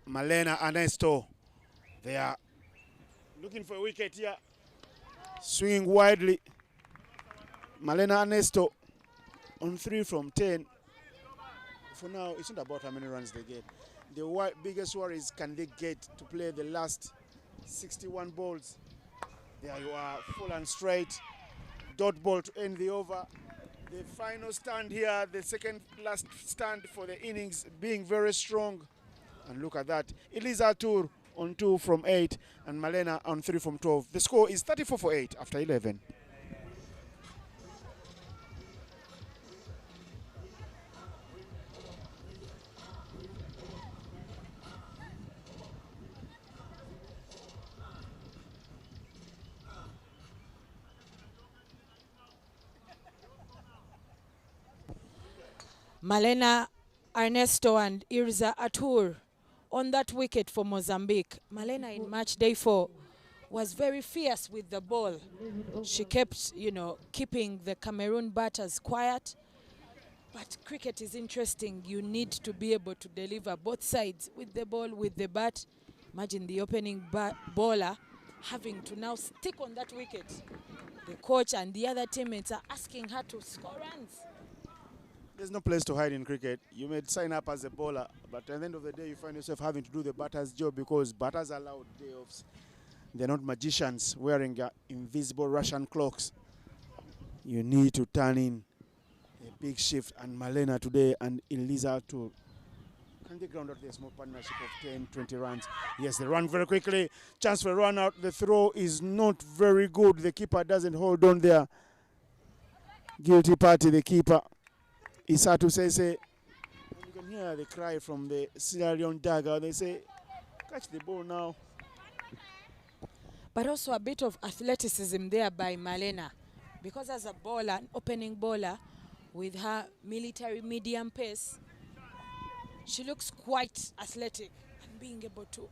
Malena Ernesto, they are looking for a wicket here, swinging widely. Malena Ernesto on 3 from 10. For now, it's not about how many runs they get. The biggest worry is, can they get to play the last 61 balls? There you are, full and straight. Dot ball to end the over. The final stand here, the second last stand for the innings, being very strong. And look at that. Eliza Tour on 2 from 8 and Malena on 3 from 12. The score is 34 for 8 after 11. Malena Ernesto and Irza Atur on that wicket for Mozambique. Malena in match day 4 was very fierce with the ball. She kept, keeping the Cameroon batters quiet. But cricket is interesting. You need to be able to deliver both sides with the ball, with the bat. Imagine the opening bowler having to now stick on that wicket. The coach and the other teammates are asking her to score runs. There's no place to hide in cricket. You may sign up as a bowler, but at the end of the day, you find yourself having to do the batter's job because batters are allowed day offs. They're not magicians wearing invisible Russian clocks. You need to turn in a big shift, and Malena today and Eliza too. Can they ground out their small partnership of 10, 20 runs? Yes, they run very quickly. Chance for a run out. The throw is not very good. The keeper doesn't hold on there. Guilty party, the keeper. Isatu says, you can hear the cry from the Sierra Leone dagger. They say, catch the ball now. But also a bit of athleticism there by Malena. Because as a bowler, an opening bowler, with her military medium pace, she looks quite athletic and being able to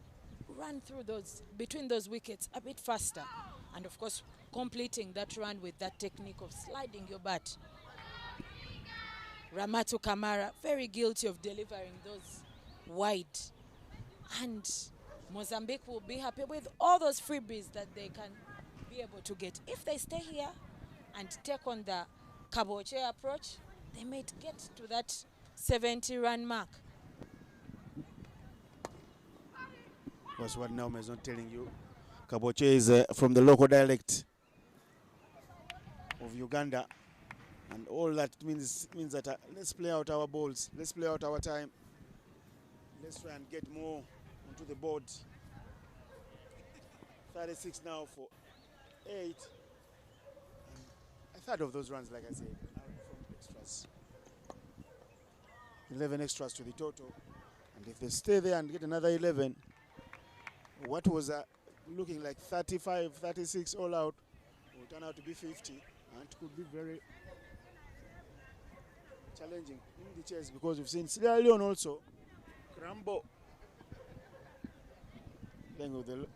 run through between those wickets a bit faster. And of course, completing that run with that technique of sliding your bat. Ramatu Kamara, very guilty of delivering those wide. And Mozambique will be happy with all those freebies that they can be able to get. If they stay here and take on the Caboche approach, they might get to that 70-run mark. That's what Naomi is not telling you. Caboche is from the local dialect of Uganda. And all that means that let's play out our balls. Let's play out our time. Let's try and get more onto the board. 36 now for 8. And a third of those runs, like I said, are from extras. 11 extras to the total. And if they stay there and get another 11, what was looking like 35, 36 all out will turn out to be 50. And it could be very challenging in the chase, because we've seen Sierra Leone also Crambo playing with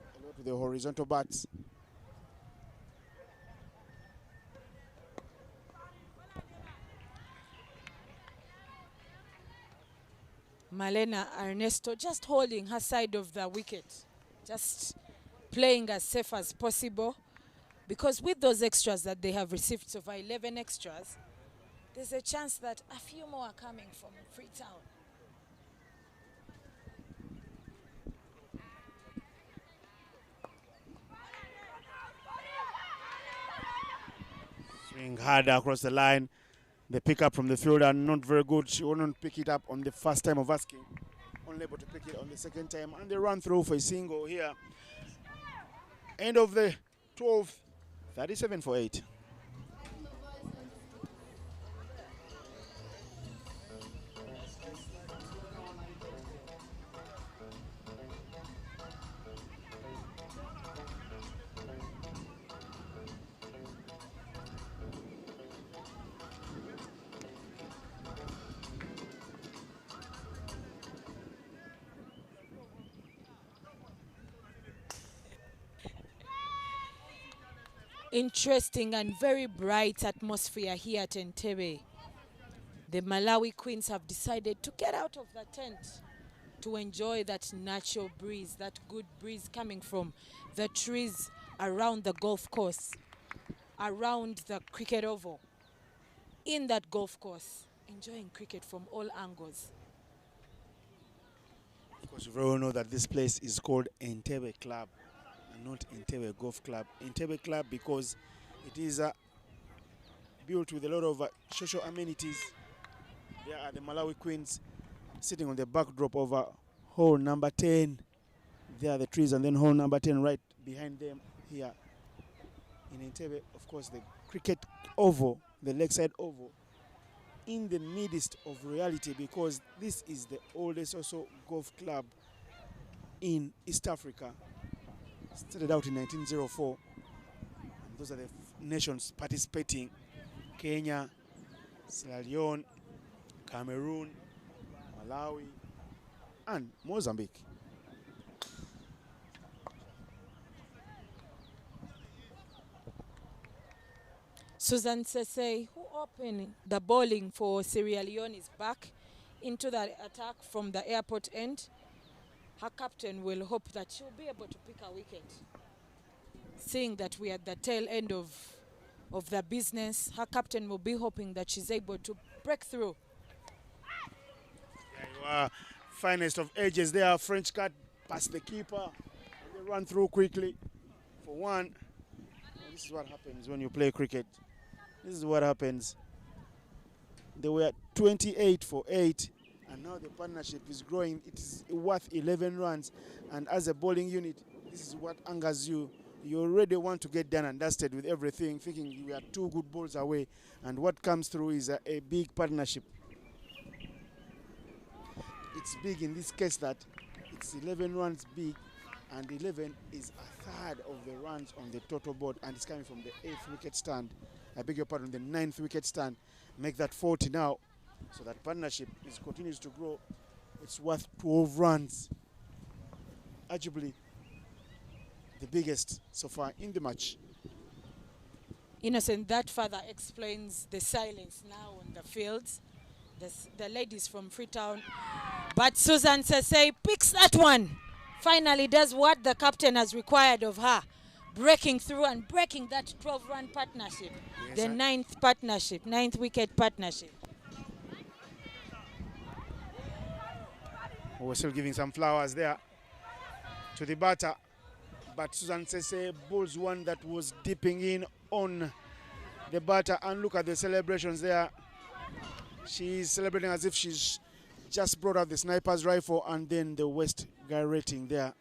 the horizontal bats. Malena Ernesto just holding her side of the wicket, just playing as safe as possible, because with those extras that they have received so far, 11 extras, there's a chance that a few more are coming from Freetown. Swing harder across the line. The pickup from the fielder not very good. She wouldn't pick it up on the first time of asking. Only able to pick it on the second time. And they run through for a single here. End of the 12th. 37 for 8. Interesting and very bright atmosphere here at Entebbe. The Malawi Queens have decided to get out of the tent to enjoy that natural breeze, that good breeze coming from the trees around the golf course, around the cricket oval. in that golf course, enjoying cricket from all angles. Of course, you all know that this place is called Entebbe Club and not Entebbe Golf Club. Entebbe Club because it is built with a lot of social amenities. There are the Malawi Queens sitting on the backdrop of hole number 10. There are the trees, and then hole number 10 right behind them here in Entebbe. Of course, the cricket oval, the lakeside oval, in the midst of reality, because this is the oldest also golf club in East Africa. Started out in 1904. And those are the nations participating: Kenya, Sierra Leone, Cameroon, Malawi, and Mozambique. Susan Sese, who opened the bowling for Sierra Leone, is back into the attack from the airport end. Her captain will hope that she'll be able to pick a wicket. Seeing that we are at the tail end of the business, her captain will be hoping that she's able to break through. There you are, finest of ages there. French cut past the keeper, and they run through quickly for one. And this is what happens when you play cricket. This is what happens. They were 28 for 8, and now the partnership is growing. It is worth 11 runs, and as a bowling unit, this is what angers you. You already want to get done and dusted with everything, thinking you are 2 good balls away, and what comes through is a big partnership. It's big in this case that it's 11 runs big, and 11 is a third of the runs on the total board, and it's coming from the 8th wicket stand. I beg your pardon, the 9th wicket stand. Make that 40 now, so that partnership continues to grow. It's worth 12 runs. Arguably the biggest so far in the match. Innocent, that further explains the silence now on the fields. The ladies from Freetown. But Susan Sese picks that one. Finally does what the captain has required of her. Breaking through and breaking that 12-run partnership. Yes, the 9th partnership, 9th wicket partnership. We're still giving some flowers there to the batter. But Susan Sese bowls one that was dipping in on the batter. And look at the celebrations there. She's celebrating as if she's just brought out the sniper's rifle, and then the West guy rating there.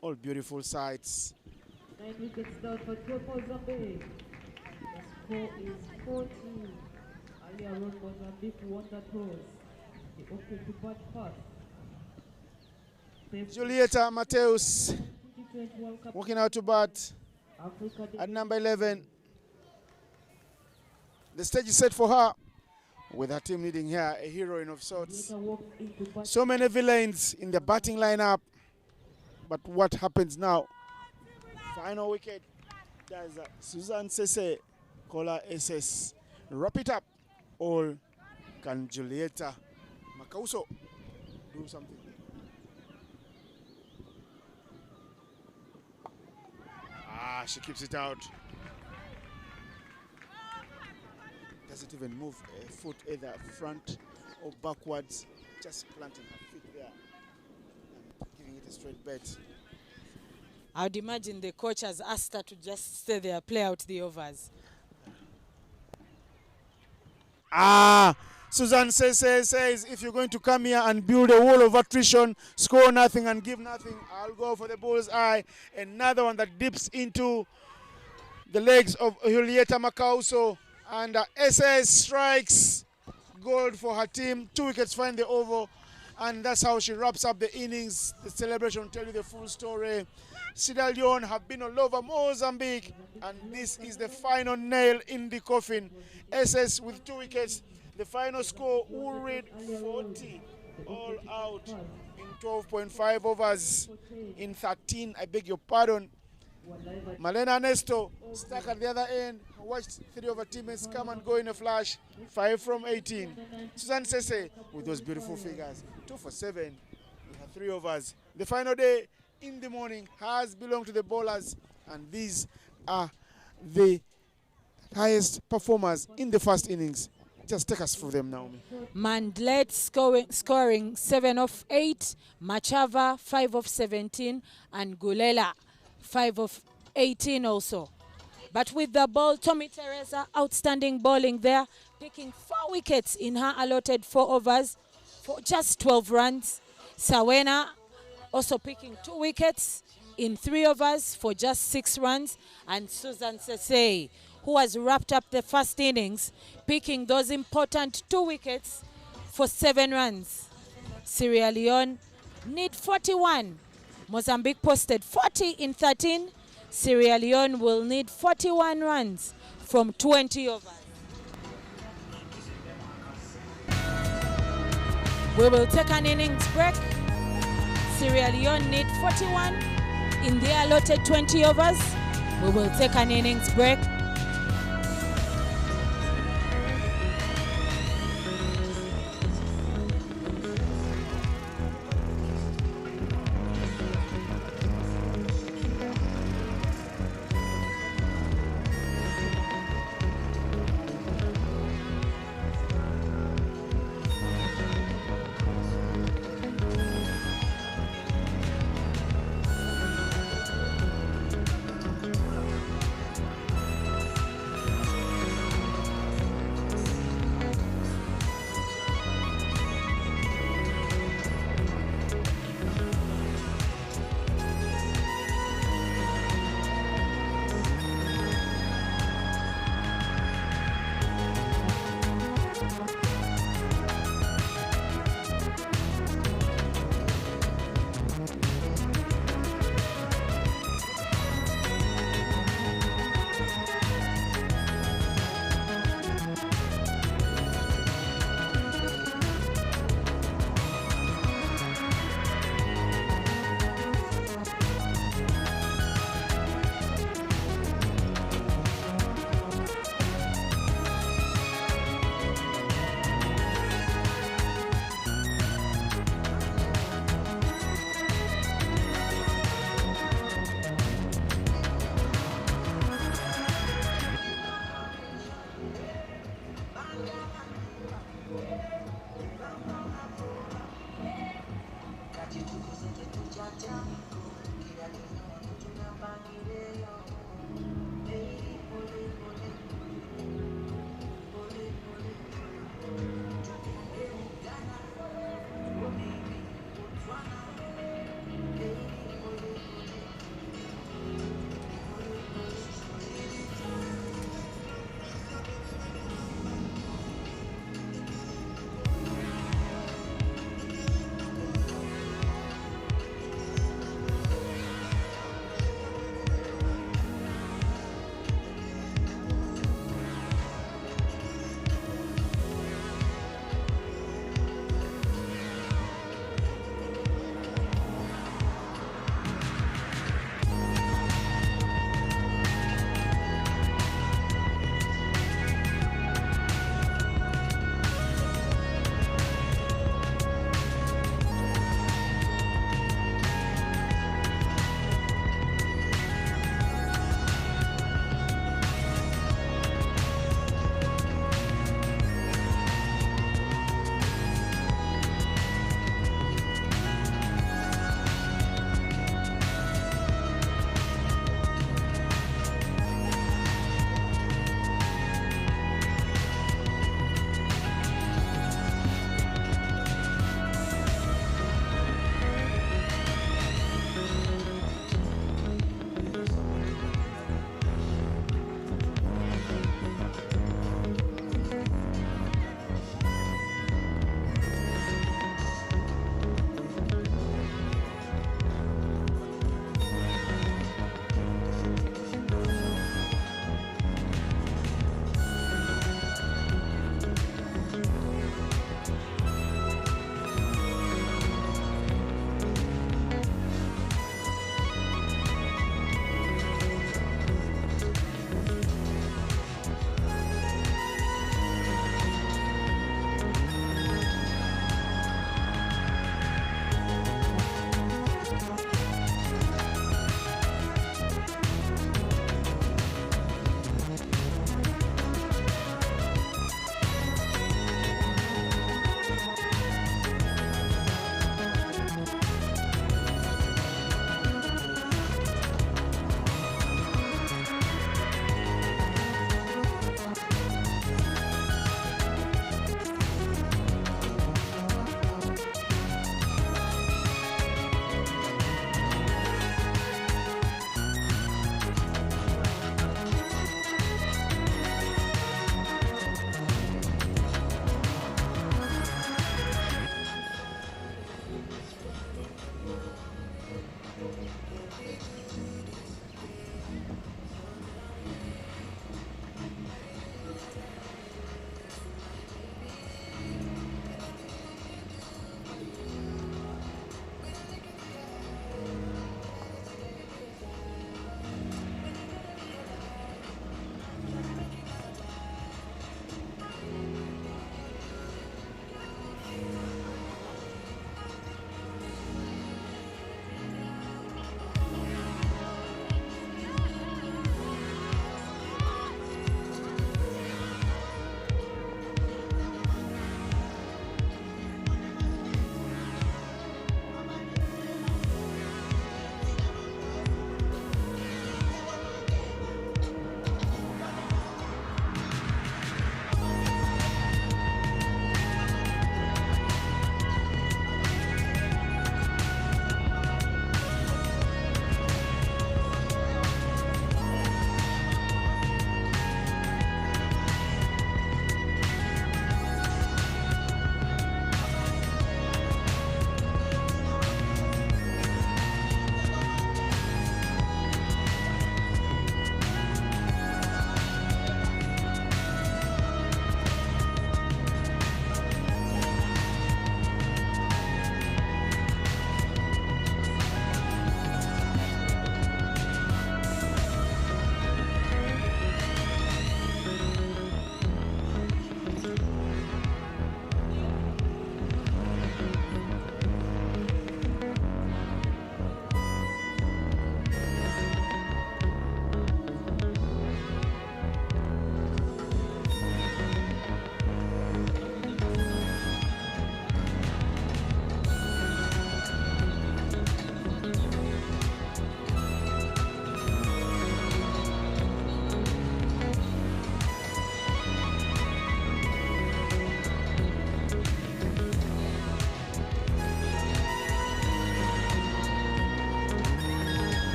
All beautiful sights. 9 wickets down for Mozambique. The score is 40. Earlier on, Mozambique won the toss. They opted to bat first. Julieta Mateus walking out to bat at number 11. The stage is set for her, with her team needing her a heroine of sorts. So many villains in the batting lineup, but what happens now? Final wicket. There's Susan Sese, Kola SS. Wrap it up. Or can Julieta Makauso do something? She keeps it out. Doesn't even move a foot either front or backwards. Just planting her feet there and giving it a straight bet. I would imagine the coach has asked her to just stay there, play out the overs. Susan says, if you're going to come here and build a wall of attrition, score nothing and give nothing, I'll go for the bull's eye. Another one that dips into the legs of Julieta Makauso, and SS strikes gold for her team. 2 wickets find the oval, and that's how she wraps up the innings. The celebration will tell you the full story. Sierra Leone have been all over Mozambique, and this is the final nail in the coffin. SS with 2 wickets. The final score will read 40 all out in 12.5 overs in 13. I beg your pardon. Malena Nesto stuck at the other end. Watched 3 of her teammates come and go in a flash. 5 from 18. Susan Sese with those beautiful figures. 2 for 7. We have 3 overs. The final day in the morning has belonged to the bowlers, and these are the highest performers in the first innings. Just take us through them, Naomi. Mandlet scoring 7 of 8, Machava 5 of 17, and Gulela 5 of 18 also. But with the ball, Tommy Teresa, outstanding bowling there, picking 4 wickets in her allotted 4 overs for just 12 runs. Sawena also picking 2 wickets in 3 overs for just 6 runs. And Susan Sesay, who has wrapped up the first innings, picking those important 2 wickets for 7 runs. Sierra Leone need 41. Mozambique posted 40 in 13. Sierra Leone will need 41 runs from 20 overs. We will take an innings break. Sierra Leone need 41 in their allotted 20 overs. We will take an innings break.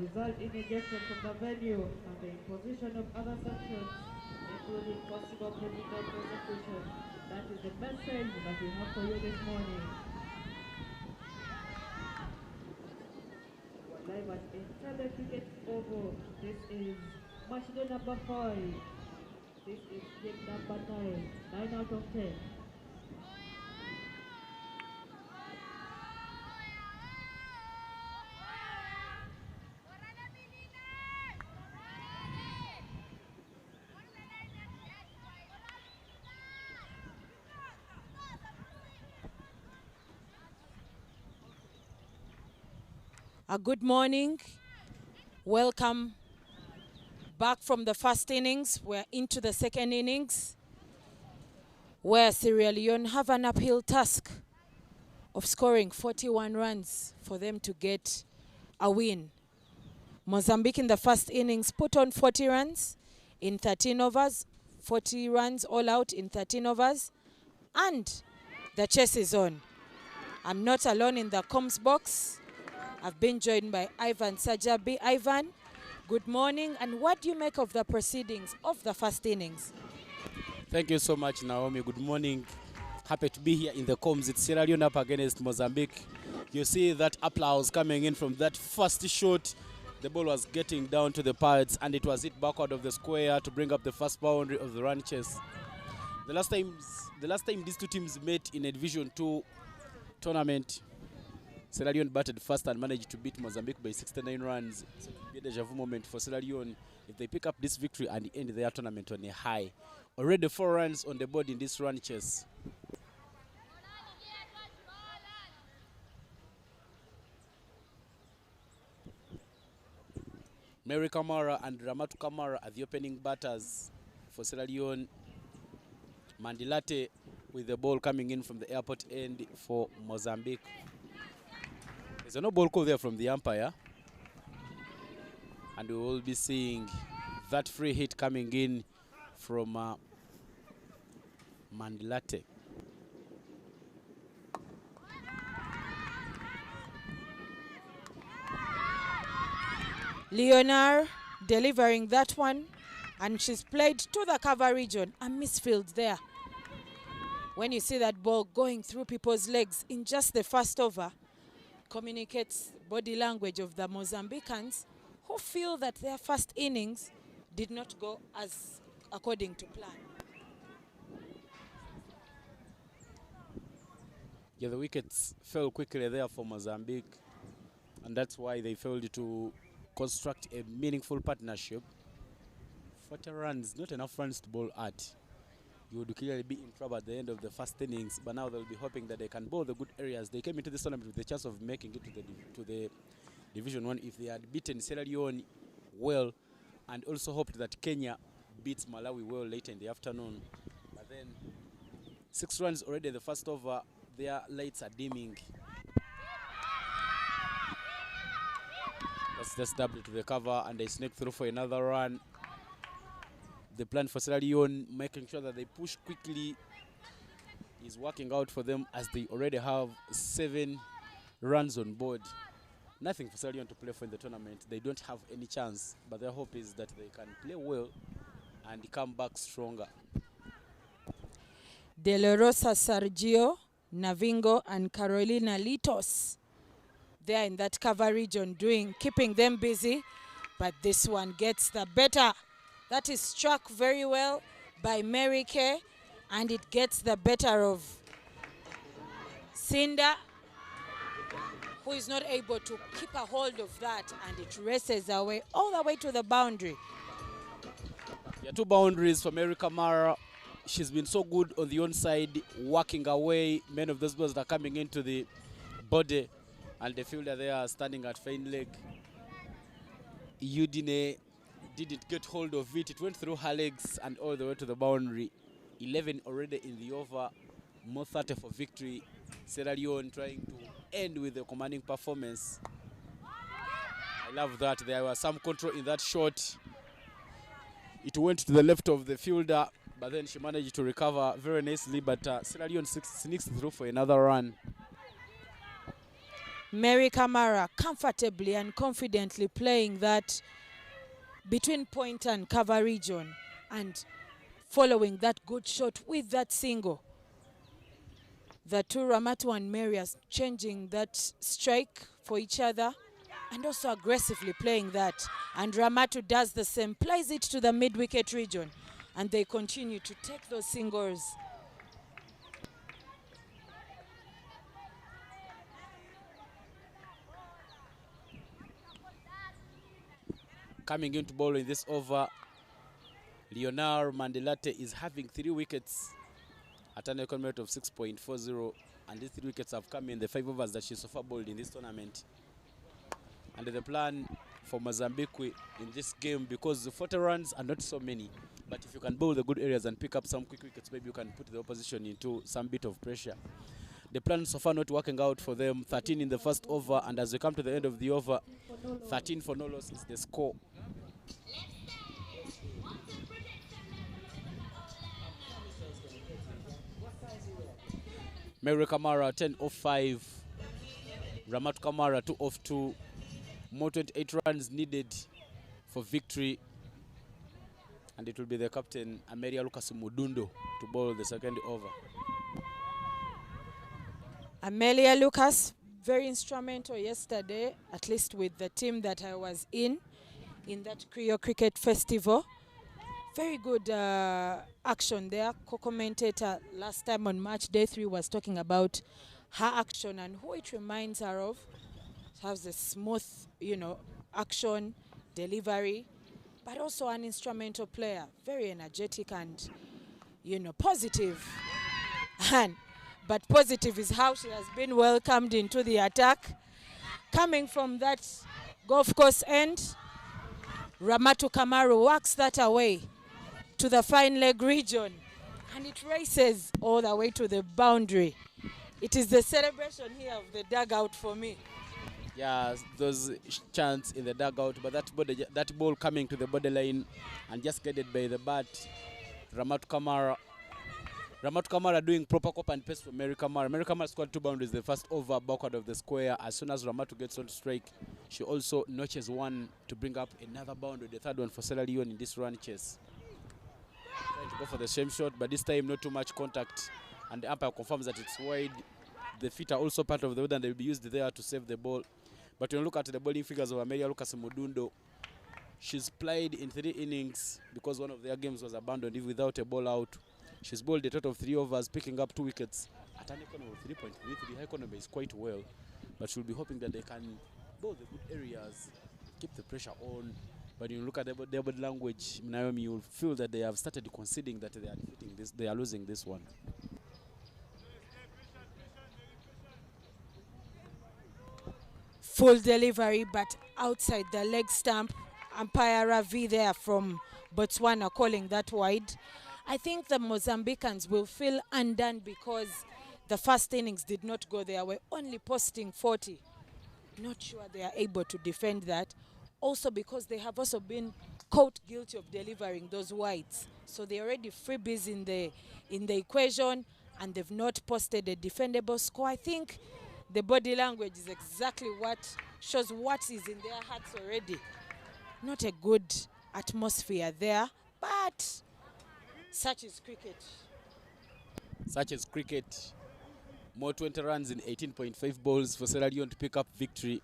Result in ejection from the venue and the imposition of other sanctions, including possible criminal prosecution. That is the message that we have for you this morning. We're live at Entebbe Cricket Oval. This is match day number 5. This is game number 9. 9 out of 10. A good morning. Welcome back from the first innings. We're into the second innings, where Sierra Leone have an uphill task of scoring 41 runs for them to get a win. Mozambique in the first innings put on 40 runs in 13 overs, 40 runs all out in 13 overs, and the chase is on. I'm not alone in the comms box. I've been joined by Ivan Sajabi. Ivan, good morning, and what do you make of the proceedings of the first innings? Thank you so much, Naomi. Good morning. Happy to be here in the comms. It's Sierra Leone up against Mozambique. You see that applause coming in from that first shot. The ball was getting down to the pads, and it was hit backward of the square to bring up the first boundary of the run chase. The last time these two teams met in a Division 2 tournament, Sierra Leone batted first and managed to beat Mozambique by 69 runs. So it will be a deja vu moment for Sierra Leone if they pick up this victory and end their tournament on a high. Already 4 runs on the board in this run chase. Mary Kamara and Ramatu Kamara are the opening batters for Sierra Leone. Mandilate with the ball coming in from the airport end for Mozambique. There's a no ball call there from the umpire. And we will be seeing that free hit coming in from Mandilate. Leone delivering that one, and she's played to the cover region. A misfield there. When you see that ball going through people's legs in just the first over, communicates body language of the Mozambicans, who feel that their first innings did not go as according to plan. Yeah, the wickets fell quickly there for Mozambique, and that's why they failed to construct a meaningful partnership. 40 runs, not enough runs to bowl at. You would clearly be in trouble at the end of the first innings, but now they'll be hoping that they can bowl the good areas. They came into this tournament with the chance of making it to the Division 1 if they had beaten Sierra Leone well, and also hoped that Kenya beats Malawi well later in the afternoon. But then 6 runs already in the first over, their lights are dimming. That's just double to the cover, and they sneak through for another run. The plan for Sierra Leone, making sure that they push quickly, is working out for them as they already have 7 runs on board. Nothing for Sierra Leone to play for in the tournament. They don't have any chance, but their hope is that they can play well and come back stronger. De La Rosa, Sergio, Navingo, and Carolina Litos. They are in that cover region keeping them busy, but this one gets the better. That is struck very well by Mary Kay, And it gets the better of Cinder, who is not able to keep a hold of that, and it races away all the way to the boundary. Yeah, 2 boundaries for Mary Kamara. She's been so good on the onside, working away. Many of those balls are coming into the body, and the fielder there standing at fine leg. Udine didn't get hold of it. It went through her legs and all the way to the boundary. 11 already in the over. More 30 for victory. Sierra Leone trying to end with a commanding performance. I love that. There was some control in that shot. It went to the left of the fielder, but then she managed to recover very nicely. But Sierra Leone sneaks through for another run. Mary Kamara comfortably and confidently playing that between point and cover region and following that good shot with that single. The two, Ramatu and Mary, are changing that strike for each other and also aggressively playing that. And Ramatu does the same, plays it to the mid-wicket region, and they continue to take those singles. Coming into ball in this over, Leonard Mandelate is having 3 wickets at an economy rate of 6.40, and these 3 wickets have come in the 5 overs that she so far bowled in this tournament. And the plan for Mozambique in this game, because the 40 runs are not so many, but if you can bowl the good areas and pick up some quick wickets, maybe you can put the opposition into some bit of pressure. The plan so far not working out for them. 13 in the first over, and as we come to the end of the over, 13 for no loss is the score. Mary Kamara 10 off 5, Ramatu Kamara 2 off 2, more 28 runs needed for victory, and it will be the captain Ameria Lucas Mudundo to bowl the second over. Amelia Lucas, very instrumental yesterday, at least with the team that I was in that Creole Cricket Festival. Very good action there. Co-commentator last time on match day 3 was talking about her action and who it reminds her of. She has a smooth, action, delivery, but also an instrumental player. Very energetic and, positive. But positive is how she has been welcomed into the attack. Coming from that golf course end, Ramatu Kamaru works that away to the fine leg region, and it races all the way to the boundary. It is the celebration here of the dugout for me. Yeah, those chants in the dugout, but that ball coming to the borderline and just guided by the bat, Ramatu Kamara doing proper cop and paste for Mary Kamara. Mary Kamara scored 2 boundaries the first over backward of the square. As soon as Ramatu gets on strike, she also notches 1 to bring up another boundary, the 3rd one for Sierra Leone in this run chase. Trying to go for the same shot, but this time not too much contact, and the umpire confirms that it's wide. The feet are also part of the wood and they will be used there to save the ball. But when you look at the bowling figures of Amelia Lucas Mudundo, she's played in 3 innings because one of their games was abandoned without a ball out. She's bowled a total of 3 overs, picking up 2 wickets at an economy of 3.33. Her economy is quite well, but she'll be hoping that they can bowl the good areas, keep the pressure on. But when you look at their body language, Naomi, you'll feel that they have started conceding that they are defeating this, they are losing this one. Full delivery, but outside the leg stump. Umpire Ravi there from Botswana calling that wide. I think the Mozambicans will feel undone because the first innings did not go their way, only posting 40. Not sure they are able to defend that. Also because they have also been caught guilty of delivering those wides. So they're already freebies in the equation, and they've not posted a defendable score. I think the body language is exactly what shows what is in their hearts already. Not a good atmosphere there, but such is cricket. Such is cricket. More 20 runs in 18.5 balls for Sierra Leone to pick up victory.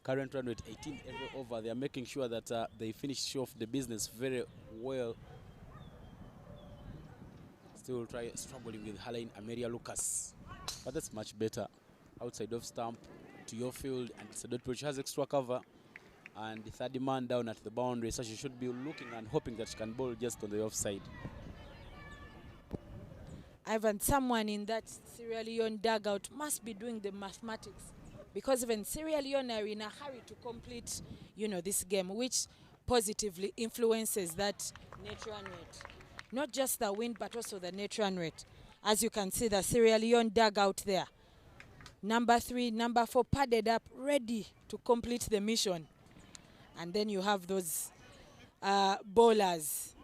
Current run rate 18 every over. They are making sure that they finish off the business very well. Still struggling with Helen Ameria Lucas. But that's much better. Outside of stump to your field, and it's a dot which has extra cover. And the third man down at the boundary, so she should be looking and hoping that she can bowl just on the offside. Ivan, someone in that Sierra Leone dugout must be doing the mathematics, because even Sierra Leone are in a hurry to complete, this game, which positively influences that net run rate. Not just the wind, but also the net run rate. As you can see, the Sierra Leone dugout there. Number 3, number 4 padded up, ready to complete the mission. And then you have those bowlers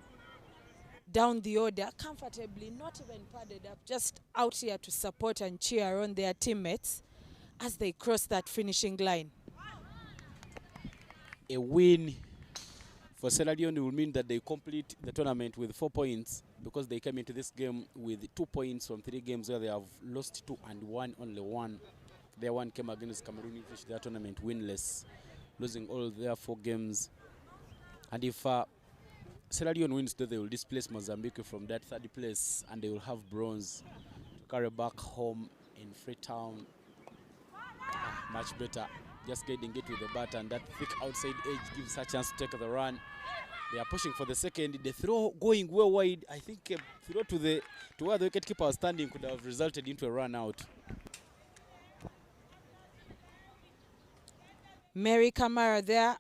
down the order, comfortably, not even padded up, just out here to support and cheer on their teammates as they cross that finishing line. A win for Sierra Leone will mean that they complete the tournament with 4 points, because they came into this game with 2 points from 3 games where they have lost 2 and won only 1. Their one came against Cameroon, who finished their tournament winless, losing all their 4 games. And if Sierra Leone wins, though, they will displace Mozambique from that 3rd place, and they will have bronze to carry back home in Freetown. Much better. Just getting it with the bat, and that thick outside edge gives her a chance to take the run. They are pushing for the second. The throw going well wide. I think a throw to where the wicketkeeper was standing could have resulted into a run out. Mary Kamara there,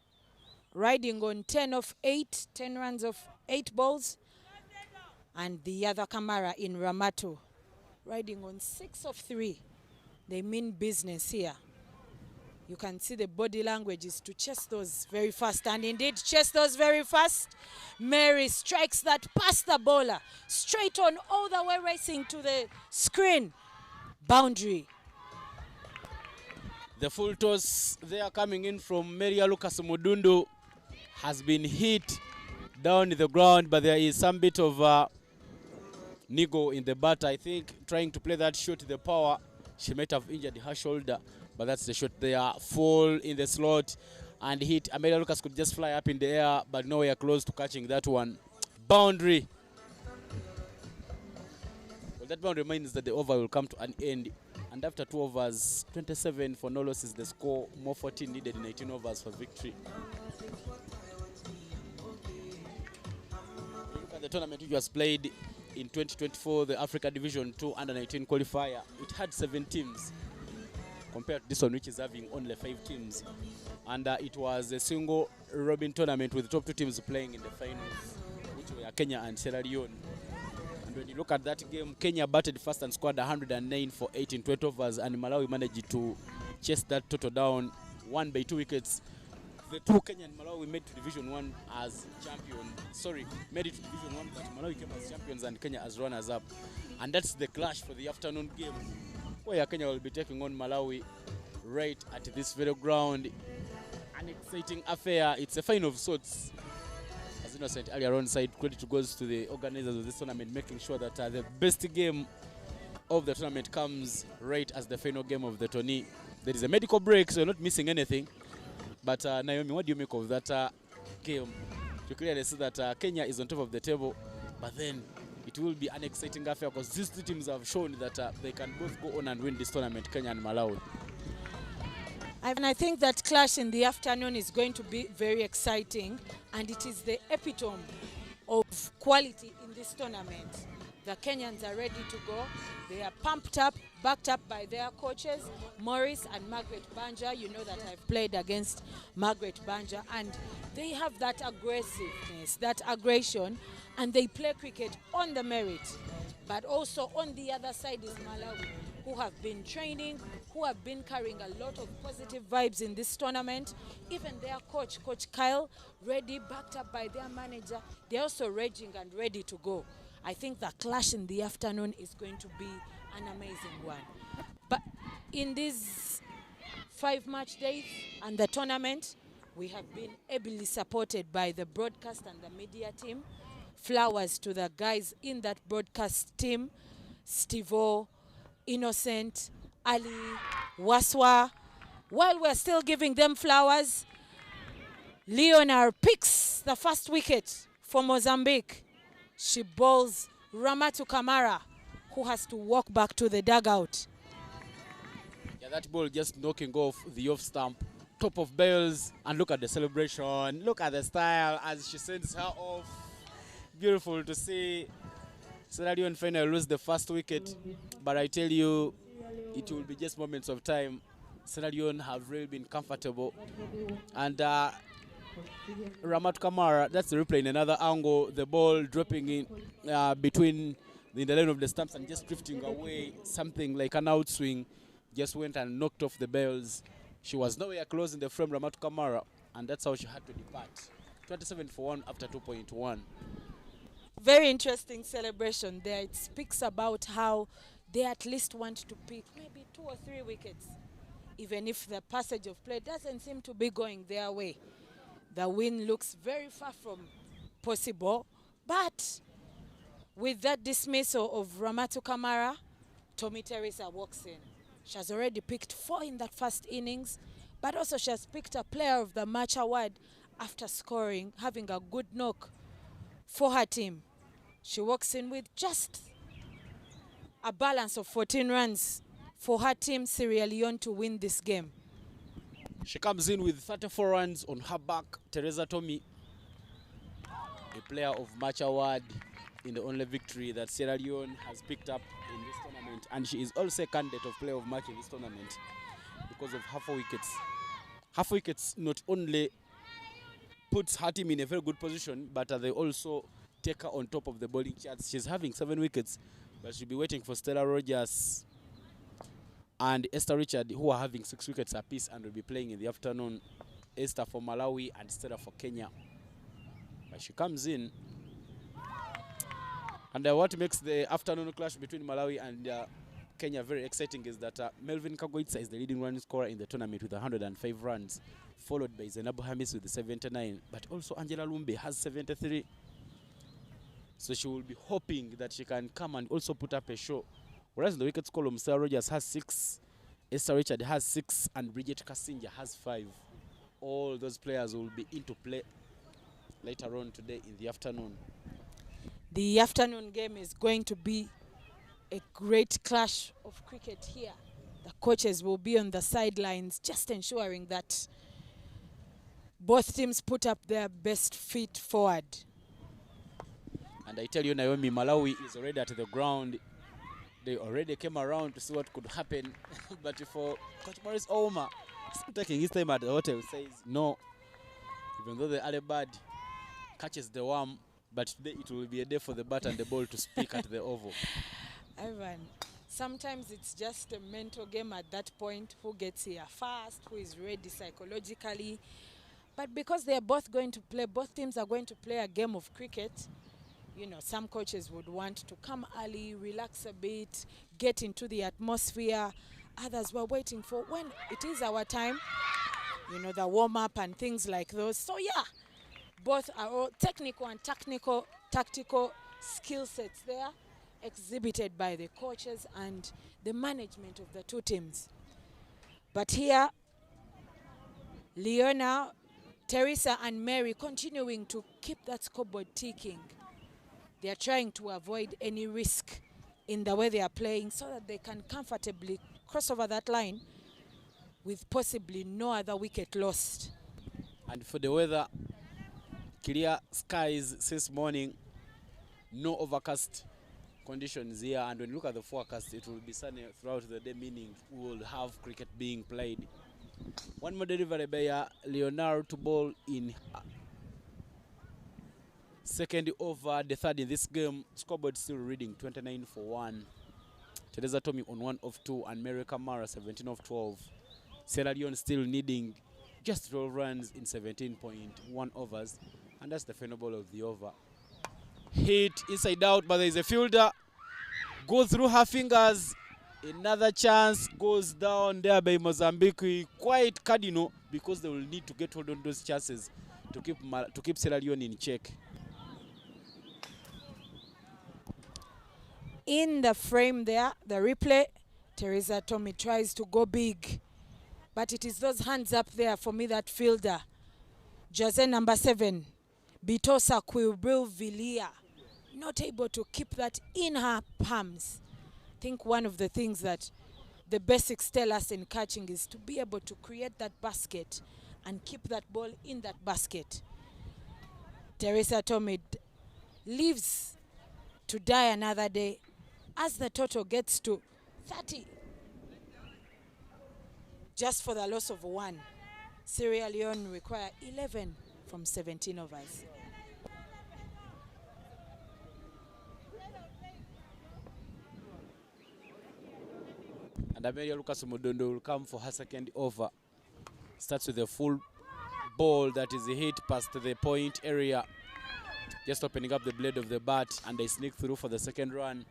riding on 10 runs of 8 balls. And the other Kamara in Ramato, riding on 6 of 3. They mean business here. You can see the body language is to chase those very fast, and indeed chase those very fast. Mary strikes that past the bowler, straight on, all the way racing to the screen. Boundary. The full toss there coming in from Maria Lucas Mudundu has been hit down in the ground, but there is some bit of niggle in the bat. I think trying to play that shot to the power, she might have injured her shoulder. But that's the shot there. Fall in the slot and hit. Amelia Lucas could just fly up in the air, but nowhere close to catching that one. Boundary. Well, that boundary means that the over will come to an end. And after 2 overs, 27 for no losses, the score. More 14 needed in 18 overs for victory. Look at the tournament which was played in 2024, the Africa Division 2 Under-19 qualifier. It had 7 teams. Compared to this one, which is having only 5 teams. And it was a single Robin tournament with the top 2 teams playing in the finals, which were Kenya and Sierra Leone. And when you look at that game, Kenya batted first and scored 109 for 8 in 20 overs, and Malawi managed to chase that total down, won by 2 wickets. The 2 Kenya and Malawi made to Division 1 as champions. Made it to Division 1, but Malawi came as champions and Kenya as runners-up. And that's the clash for the afternoon game, where Kenya will be taking on Malawi right at this very ground. An exciting affair. It's a final of sorts. As Innocent earlier on said, credit goes to the organizers of this tournament, making sure that the best game of the tournament comes right as the final game of the tourney. There is a medical break, so you're not missing anything. But Naomi, what do you make of that game? You clearly see that Kenya is on top of the table, but then it will be an exciting affair, because these 2 teams have shown that they can both go on and win this tournament, Kenya and Malawi. And I think that clash in the afternoon is going to be very exciting, and it is the epitome of quality in this tournament. The Kenyans are ready to go. They are pumped up, backed up by their coaches, Morris and Margaret Banja. You know that I've played against Margaret Banja, and they have that aggressiveness, that aggression, and they play cricket on the merit. But also on the other side is Malawi, who have been training, who have been carrying a lot of positive vibes in this tournament. Even their coach, Coach Kyle, ready, backed up by their manager. They're also raging and ready to go. I think the clash in the afternoon is going to be an amazing one. But in these 5 match days and the tournament, we have been ably supported by the broadcast and the media team. Flowers to the guys in that broadcast team, Steve-O, Innocent, Ali, Waswa. While we're still giving them flowers, Leone picks the first wicket for Mozambique. She bowls Ramatu Kamara, who has to walk back to the dugout. Yeah, that ball just knocking off the off stump, top of Bales, and look at the celebration. Look at the style as she sends her off. Beautiful to see. Sierra Leone finally lose the first wicket, but I tell you, it will be just moments of time. Sierra Leone have really been comfortable, and Ramatu Kamara, that's the replay in another angle. The ball dropping in between in the line of the stumps and just drifting away. Something like an outswing just went and knocked off the Bales. She was nowhere close in the frame, Ramatu Kamara, and that's how she had to depart. 27 for 1 after 2.1. Very interesting celebration there. It speaks about how they at least want to pick maybe 2 or 3 wickets, even if the passage of play doesn't seem to be going their way. The win looks very far from possible, but with that dismissal of Ramatu Kamara, Tommy Teresa walks in. She has already picked 4 in that first innings, but also she has picked a player of the match award after scoring, having a good knock for her team. She walks in with just a balance of 14 runs for her team, Sierra Leone, to win this game. She comes in with 34 runs on her back. Teresa Tommy, a player of match award in the only victory that Sierra Leone has picked up in this tournament, and she is also a candidate of player of match in this tournament because of her 4 wickets. Her 4 wickets not only puts her team in a very good position, but they also take her on top of the bowling charts. She's having 7 wickets, but she'll be waiting for Stella Rogers and Esther Richard, who are having 6 wickets apiece and will be playing in the afternoon. Esther for Malawi and Stella for Kenya. But she comes in, and what makes the afternoon clash between Malawi and Kenya very exciting is that Melvin Kagoitsa is the leading run scorer in the tournament with 105 runs, followed by Zainabu Hamis with 79, but also Angela Lumbe has 73. So she will be hoping that she can come and also put up a show. Whereas in the wickets column, Sarah Rogers has 6, Esther Richard has 6, and Bridget Kasinja has 5. All those players will be into play later on today in the afternoon. The afternoon game is going to be a great clash of cricket here. The coaches will be on the sidelines just ensuring that both teams put up their best feet forward. And I tell you, Naomi, Malawi is already at the ground. They already came around to see what could happen. But for Coach Maurice Ouma, taking his time at the hotel, says no. Even though the early bird catches the worm, but today it will be a day for the bat and the ball to speak at the Oval. Ivan, sometimes it's just a mental game at that point. Who gets here first, who is ready psychologically. But because they are both going to play, both teams are going to play a game of cricket, you know, some coaches would want to come early, relax a bit, get into the atmosphere. Others were waiting for when it is our time, you know, the warm-up and things like those. So, yeah, both are all technical and tactical skill sets there exhibited by the coaches and the management of the two teams. But here, Leona, Teresa and Mary continuing to keep that scoreboard ticking. They are trying to avoid any risk in the way they are playing so that they can comfortably cross over that line with possibly no other wicket lost. And for the weather, clear skies since morning, no overcast conditions here. And when you look at the forecast, it will be sunny throughout the day, meaning we will have cricket being played. One more delivery by Leonardo to bowl in second over, the third in this game. Scoreboard still reading 29 for 1. Teresa Tommy on 1 of 2 and Mary Kamara 17 of 12. Sierra Leone still needing just 12 runs in 17.1 overs, and that's the final ball of the over. Hit inside out, but there is a fielder. Goes through her fingers. Another chance goes down there by Mozambique. Quite cardinal because they will need to get hold on those chances to keep Sierra Leone in check. In the frame there, the replay, Teresa Tommy tries to go big. But it is those hands up there for me, that fielder. Jose number 7, Bitosa Quilbril Villia. not able to keep that in her palms. I think one of the things that the basics tell us in catching is to be able to create that basket and keep that ball in that basket. Teresa Tommy lives to die another day as the total gets to 30. Just for the loss of 1. Sierra Leone require 11 from 17 overs. And Amelia Lucas Mudondo will come for her second over. Starts with a full ball that is hit past the point area. Just opening up the blade of the bat, and they sneak through for the second run.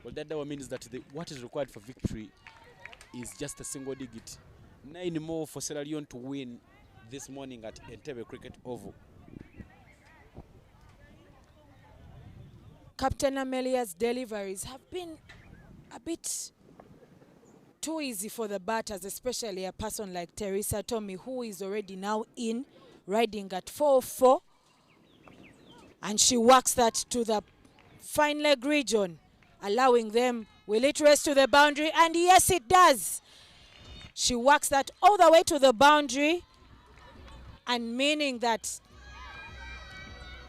Well, that means that what is required for victory is just a single digit. 9 more for Sierra Leone to win this morning at Entebbe Cricket Oval. Captain Amelia's deliveries have been a bit too easy for the batters, especially a person like Teresa Tommy, who is already now in, riding at 4-4. And she works that to the fine leg region, allowing them, will it race to the boundary? And yes, it does. She works that all the way to the boundary, and meaning that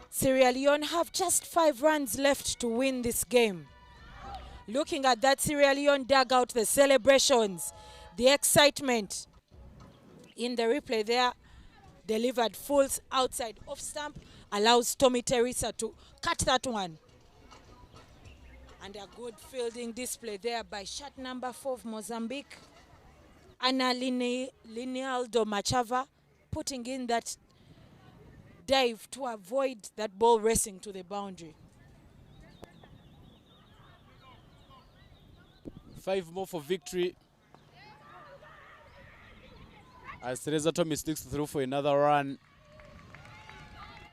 Sierra Leone have just 5 runs left to win this game. Looking at that Sierra Leone dugout, the celebrations, the excitement in the replay there, delivered fulls outside off stump, allows Tommy Teresa to cut that one. And a good fielding display there by shot number 4 of Mozambique, Ana Linealdo Machava, putting in that dive to avoid that ball racing to the boundary. 5 more for victory. As Teresa Tommy sticks through for another run,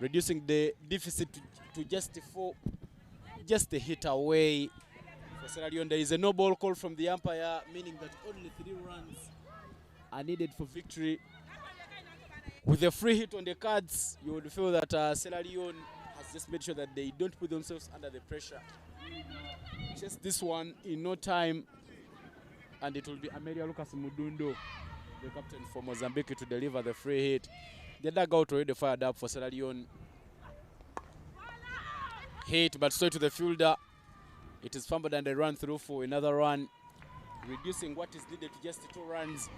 reducing the deficit to just 4, just a hit away for Sierra Leone. There is a no ball call from the umpire, meaning that only 3 runs are needed for victory. With a free hit on the cards, you would feel that Sierra Leone has just made sure that they don't put themselves under the pressure. Just this one in no time, and it will be Amelia Lucas Mudundo, the captain for Mozambique, to deliver the free hit. The dugout already fired up for Sierra Leone. Hit, but straight to the fielder. It is fumbled and they run through for another run, reducing what is needed to just 2 runs.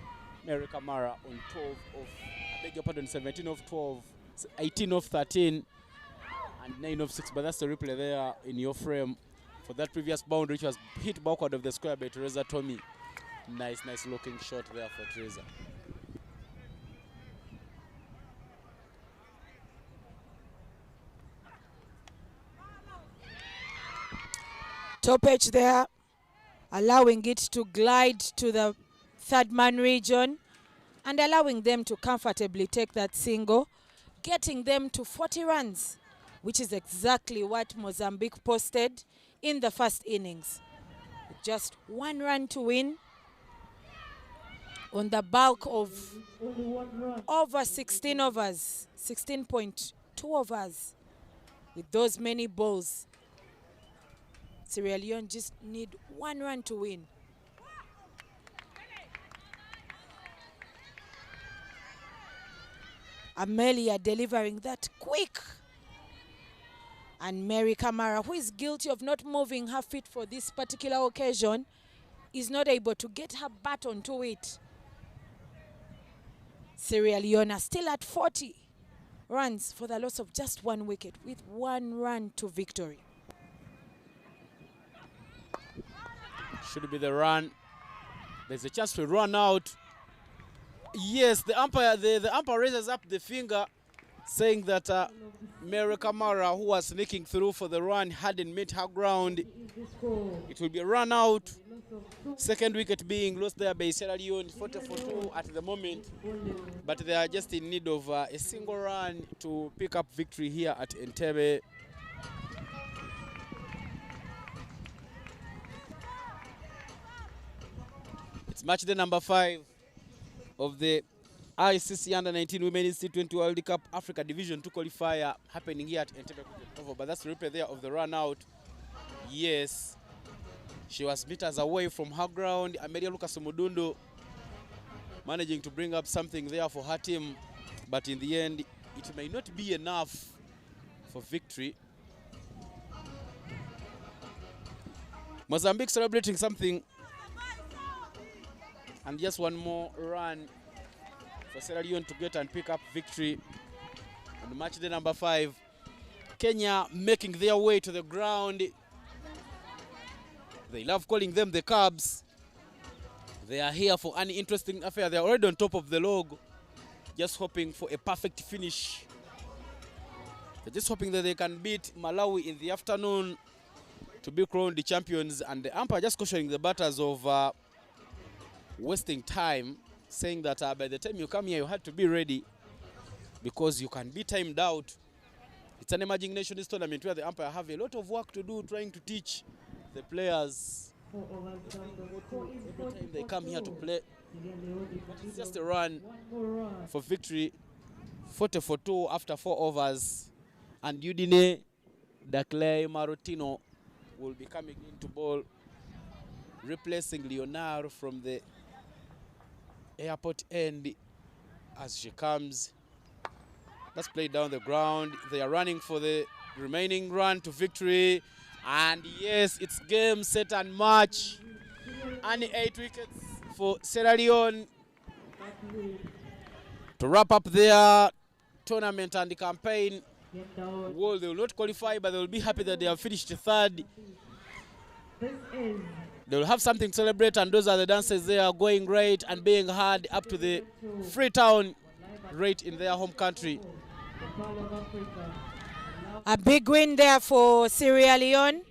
Mary Kamara on 12 of, I beg your pardon, 17 of 12, 18 of 13, and 9 of 6. But that's the replay there in your frame for that previous boundary, which was hit backward of the square by Teresa Tommy. Nice looking shot there for Teresa. Top edge there, allowing it to glide to the 3rd man region and allowing them to comfortably take that single, getting them to 40 runs, which is exactly what Mozambique posted in the first innings. Just 1 run to win on the bulk of over 16 overs, 16.2 overs. With those many balls, Sierra Leone just need 1 run to win. Amelia delivering that quick. And Mary Kamara, who is guilty of not moving her feet for this particular occasion, is not able to get her bat onto it. Sierra Leone are still at 40 runs for the loss of just 1 wicket, with 1 run to victory. Should be the run. There's a chance to run out. Yes, the umpire raises up the finger, saying that Mary Kamara, who was sneaking through for the run, hadn't met her ground. It will be a run out. Second wicket being lost there by Sierra Leone, 40-for-2 at the moment. But they are just in need of a single run to pick up victory here at Entebbe. It's match day number 5 of the ICC Under-19 Women's T20 World Cup Africa Division 2 qualifier happening here at Entebbe. But that's the replay there of the run out. Yes, she was meters away from her ground. Amelia Lucas Mudundo managing to bring up something there for her team, but in the end, it may not be enough for victory. Mozambique celebrating something, and just one more run for Sierra Leone to get and pick up victory on match day number 5. Kenya making their way to the ground. They love calling them the Cubs. They are here for an interesting affair. They are already on top of the log, just hoping for a perfect finish. They're just hoping that they can beat Malawi in the afternoon to be crowned the champions. And the umpire just cautioning the batters of wasting time, saying that by the time you come here, you had to be ready because you can be timed out. It's an emerging nations tournament where the umpire have a lot of work to do trying to teach the players every time they come here to play. But it's just a run for victory, 40-2 after 4 overs. And Udine Daclay Marotino will be coming into ball, replacing Leonard from the airport end as she comes. Let's play down the ground. They are running for the remaining run to victory. And yes, it's game, set and match. Only 8 wickets for Sierra Leone to wrap up their tournament and the campaign. Well, they will not qualify, but they will be happy that they have finished 3rd. They will have something to celebrate, and those are the dances they are going right and being hard up to the Freetown rate in their home country. A big win there for Sierra Leone.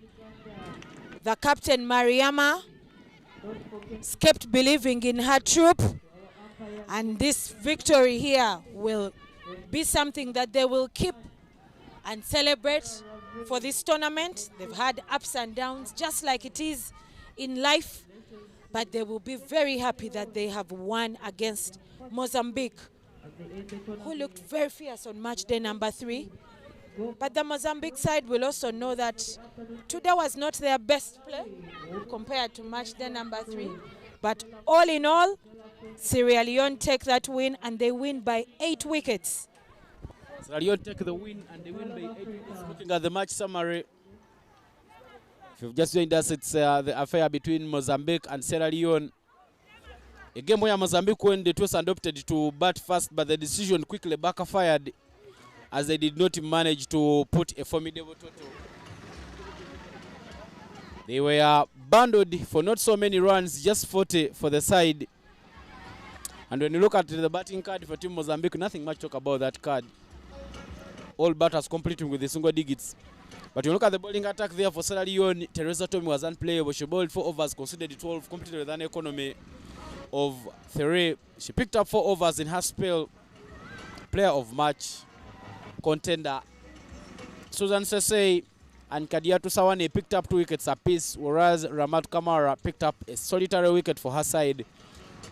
The captain, Mariama, kept believing in her troop. And this victory here will be something that they will keep and celebrate for this tournament. They've had ups and downs, just like it is in life. But they will be very happy that they have won against Mozambique, who looked very fierce on match day number 3. But the Mozambique side will also know that today was not their best play compared to match day number 3. But all in all, Sierra Leone take that win, and they win by 8 wickets. Sierra Leone take the win, and they win by 8 wickets. Looking at the match summary, if you've just joined us, it's the affair between Mozambique and Sierra Leone. A game where Mozambique, when they was adopted to bat first, but the decision quickly backfired as they did not manage to put a formidable total. They were bundled for not so many runs, just 40 for the side. And when you look at the batting card for Team Mozambique, nothing much talk about that card. All batters completing with the single digits. But you look at the bowling attack there for Sierra Leone, Teresa Tommy was unplayable. She bowled 4 overs, considered 12, completed with an economy of 3. She picked up 4 overs in her spell. Player of match contender Susan Sesay and Kadiatu Sawane picked up 2 wickets apiece, whereas Ramat Kamara picked up a solitary wicket for her side.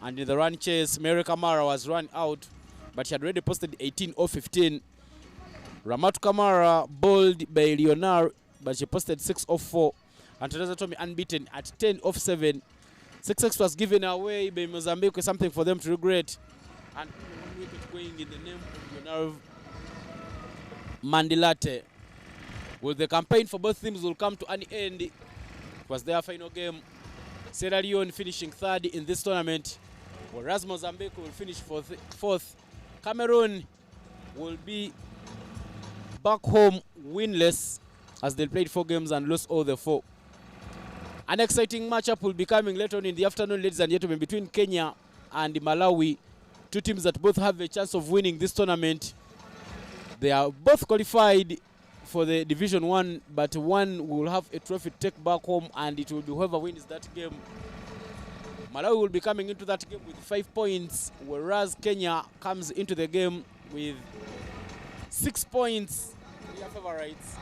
And in the run chase, Mary Kamara was run out, but she had already posted 18 or 15. Ramat Kamara bowled by Leonard, but she posted 6 of 4. And Teresa Tommy unbeaten at 10 of 7. 6 was given away by Mozambique, something for them to regret. And 1 wicket going in the name of Leonard Mandilate. Well, the campaign for both teams will come to an end. It was their final game. Sierra Leone finishing 3rd in this tournament, whereas Mozambique will finish 4th. Cameroon will be back home winless as they played 4 games and lost all the 4. An exciting matchup will be coming later on in the afternoon, ladies and gentlemen, between Kenya and Malawi. 2 teams that both have a chance of winning this tournament. They are both qualified for the Division 1, but one will have a trophy to take back home, and it will be whoever wins that game. Malawi will be coming into that game with 5 points, whereas Kenya comes into the game with 6 points. We are favorites.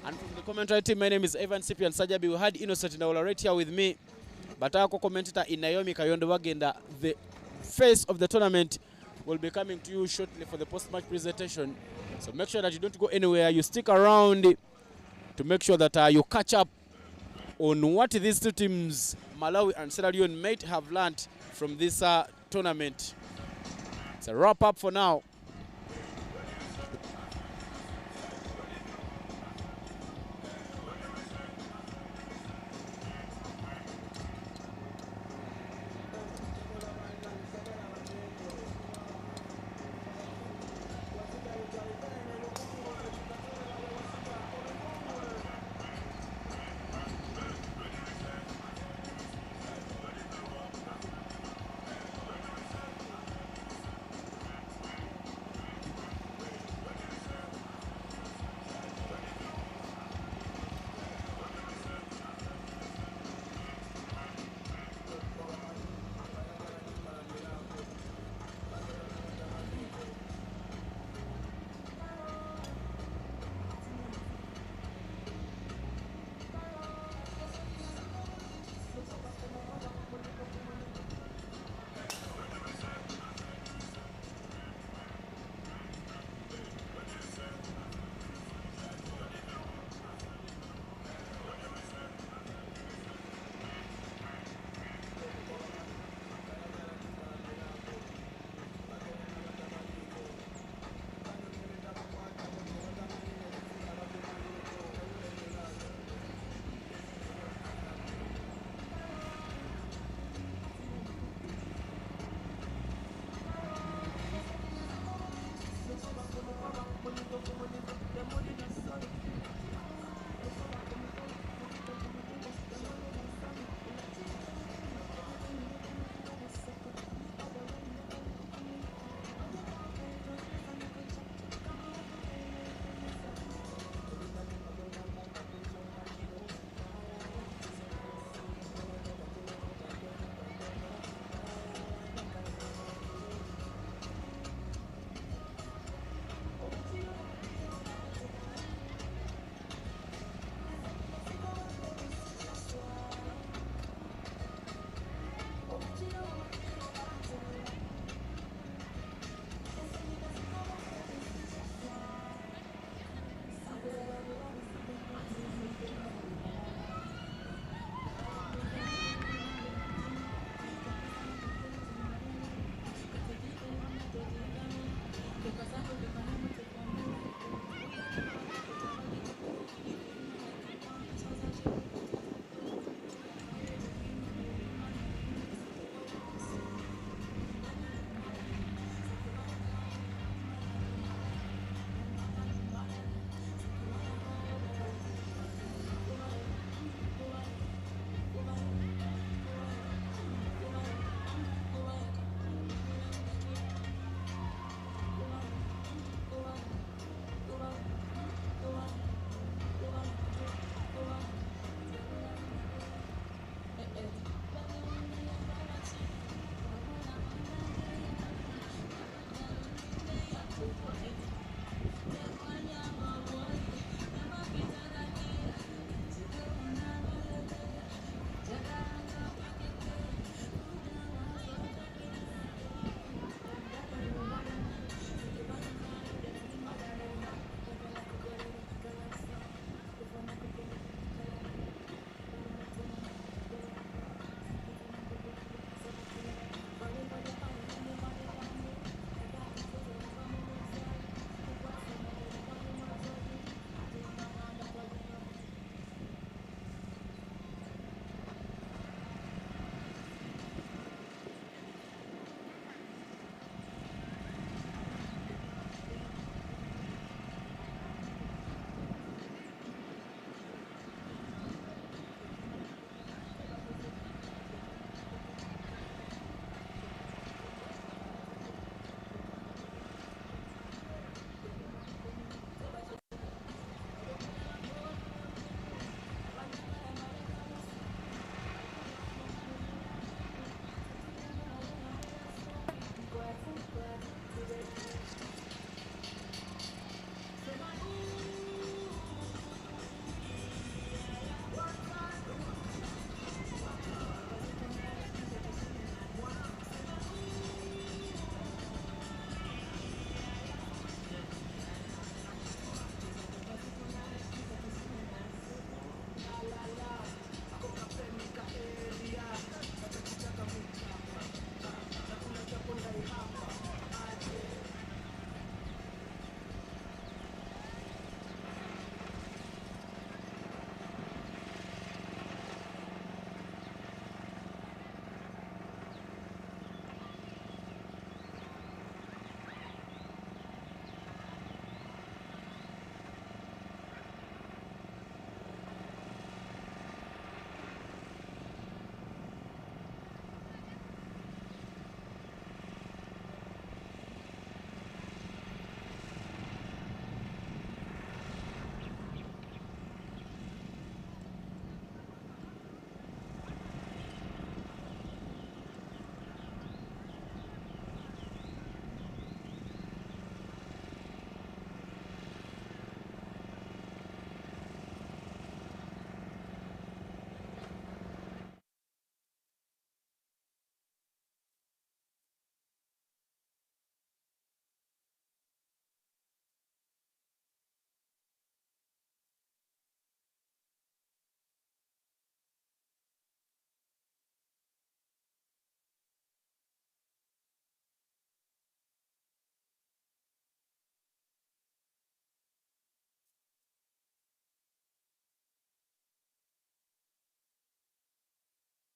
And from the commentary team, my name is Evan Cyprian Sajabi. We had Innocent Naula right here with me, but our co-commentator in Naomi Kayondo Wagenda, the face of the tournament will be coming to you shortly for the post-match presentation. So make sure that you don't go anywhere. You stick around to make sure that you catch up on what these two teams, Malawi and Sierra Leone, might have learned from this tournament. It's a wrap up for now.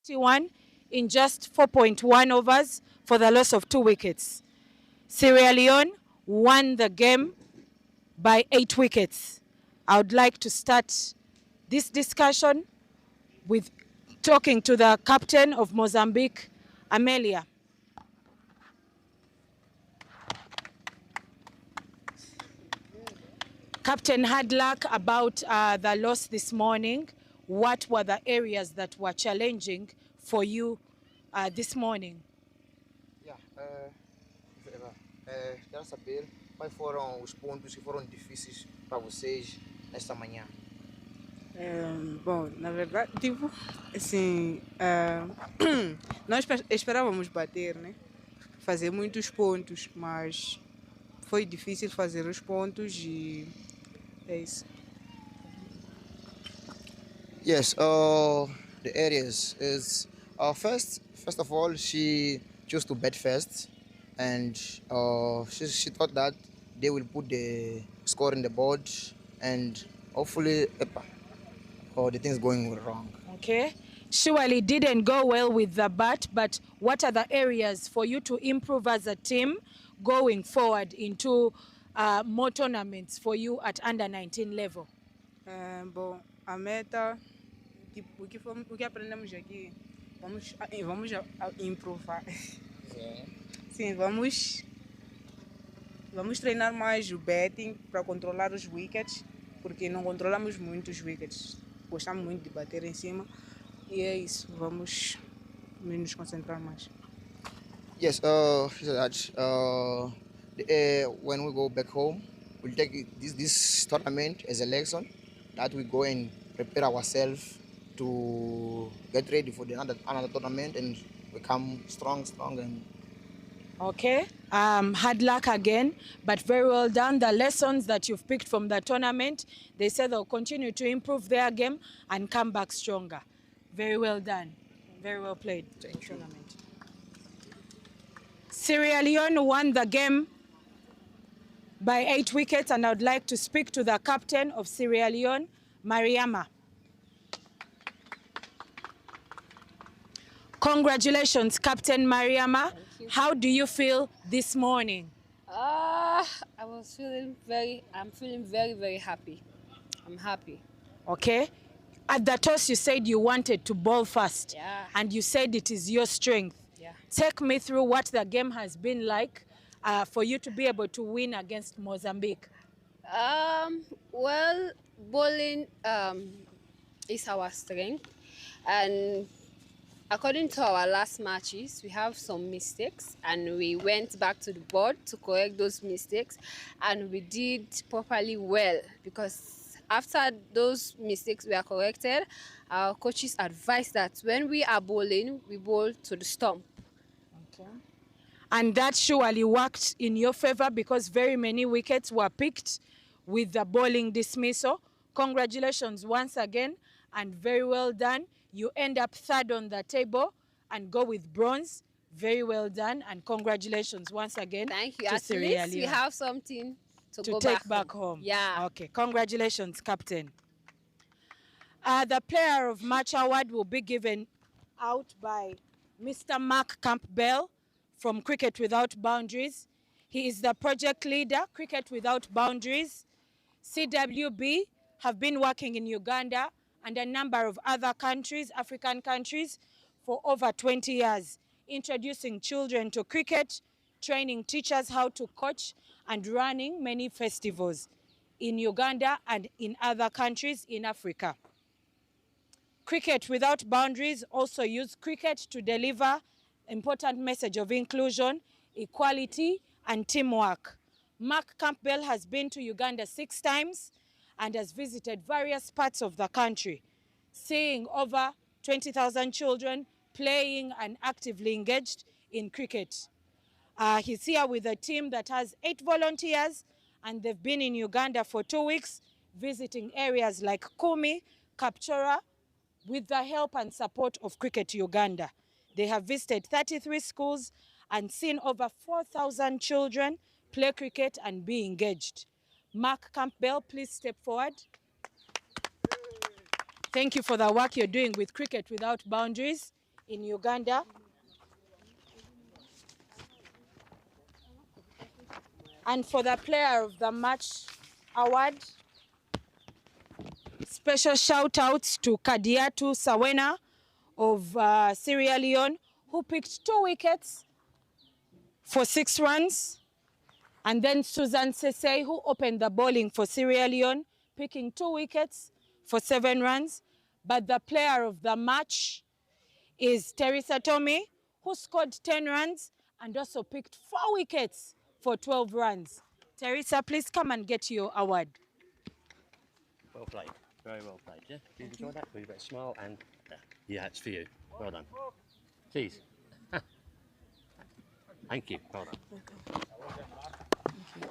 1 in just 4.1 overs for the loss of 2 wickets. Sierra Leone won the game by 8 wickets. I would like to start this discussion with talking to the captain of Mozambique, Amelia. Captain, had luck about the loss this morning. What were the areas that were challenging for you this morning? Yeah, quero saber quais foram os pontos que foram difíceis para vocês nesta manhã. Bom, na verdade, tipo, assim, nós esperávamos bater, né? Fazer muitos pontos, mas foi difícil fazer os pontos e é isso. Yes, the areas is first of all, she chose to bat first, and she thought that they will put the score in the board, and hopefully, the things going wrong. Okay. Surely didn't go well with the bat, but what are the areas for you to improve as a team going forward into more tournaments for you at under 19 level? Bom, a meta, tipo, o que aprendemos aqui, vamos improvar. Sim, vamos treinar mais o batting para controlar os wickets, porque não controlamos muito os wickets. Gostamos muito de bater em cima e é isso, vamos nos concentrar mais. Yes, when we go back home, we'll take this tournament as a lesson that we go and prepare ourselves to get ready for another tournament and become strong and. Okay. Hard luck again, but very well done. The lessons that you've picked from the tournament, they said they'll continue to improve their game and come back stronger. Very well done. Very well played. Thank you. Sierra Leone won the game by 8 wickets, and I would like to speak to the captain of Sierra Leone, Mariama. Congratulations, Captain Mariama. How do you feel this morning? I'm feeling very, very happy. I'm happy. Okay. At the toss, you said you wanted to bowl first. Yeah. And you said it is your strength. Yeah. Take me through what the game has been like for you to be able to win against Mozambique. Well, bowling is our strength, and according to our last matches, we have some mistakes, and we went back to the board to correct those mistakes, and we did properly well, because after those mistakes were corrected, our coaches advised that when we are bowling, we bowl to the stump. Okay. And that surely worked in your favor, because very many wickets were picked with the bowling dismissal. Congratulations once again, and very well done. You end up third on the table and go with bronze. Very well done, and congratulations once again. Thank you. To At Sierra least we Leone. have something to go take back home. Yeah. Okay, congratulations, Captain. The Player of Match Award will be given out by Mr. Mark Campbell from Cricket Without Boundaries. He is the project leader, Cricket Without Boundaries. CWB have been working in Uganda and a number of other countries, African countries, for over 20 years, introducing children to cricket, training teachers how to coach, and running many festivals in Uganda and in other countries in Africa. Cricket Without Boundaries also use cricket to deliver important message of inclusion, equality, and teamwork. Mark Campbell has been to Uganda 6 times and has visited various parts of the country, seeing over 20,000 children playing and actively engaged in cricket. He's here with a team that has 8 volunteers, and they've been in Uganda for 2 weeks, visiting areas like Kumi, Kapchora, with the help and support of Cricket Uganda. They have visited 33 schools and seen over 4,000 children play cricket and be engaged. Mark Campbell, please step forward. Thank you for the work you're doing with Cricket Without Boundaries. in Uganda. And for the player of the match award, special shout outs to Kadiatu Sawena of Sierra Leone, who picked 2 wickets for 6 runs. And then Susan Sesei, who opened the bowling for Sierra Leone, picking 2 wickets for 7 runs. But the player of the match is Teresa Tommy, who scored 10 runs and also picked 4 wickets for 12 runs. Teresa, please come and get your award. Well played. Very well played. Yeah, did you enjoy that? With a bit of smile and yeah, it's for you. Well done. Please. Thank you. Well done.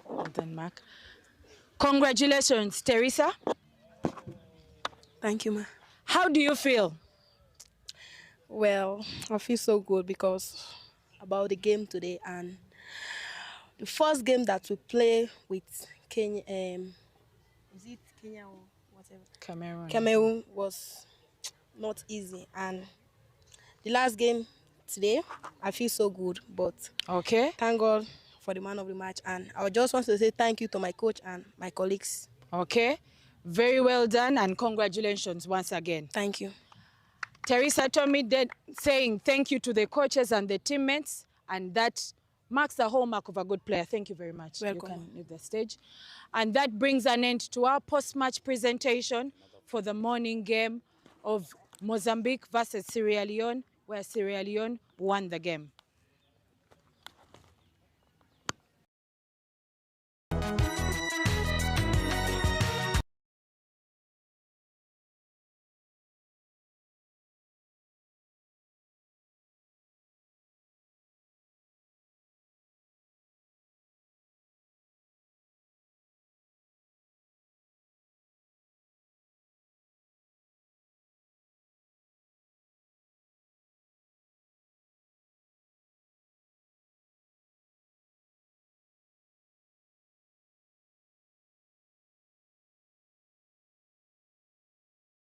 Well done, Mark. Congratulations, Teresa. Thank you, ma. How do you feel? Well, I feel so good because about the game today, and the first game that we play with Kenya, is it Kenya or whatever? Cameroon was not easy, and the last game today, I feel so good. But Okay. thank God for the man of the match, and I just want to say thank you to my coach and my colleagues. Okay. Very well done and congratulations once again. Thank you. Teresa Tommy saying thank you to the coaches and the teammates, and that marks the hallmark of a good player. Thank you very much. Welcome. You can leave the stage. And that brings an end to our post-match presentation for the morning game of Mozambique versus Sierra Leone, where Sierra Leone won the game.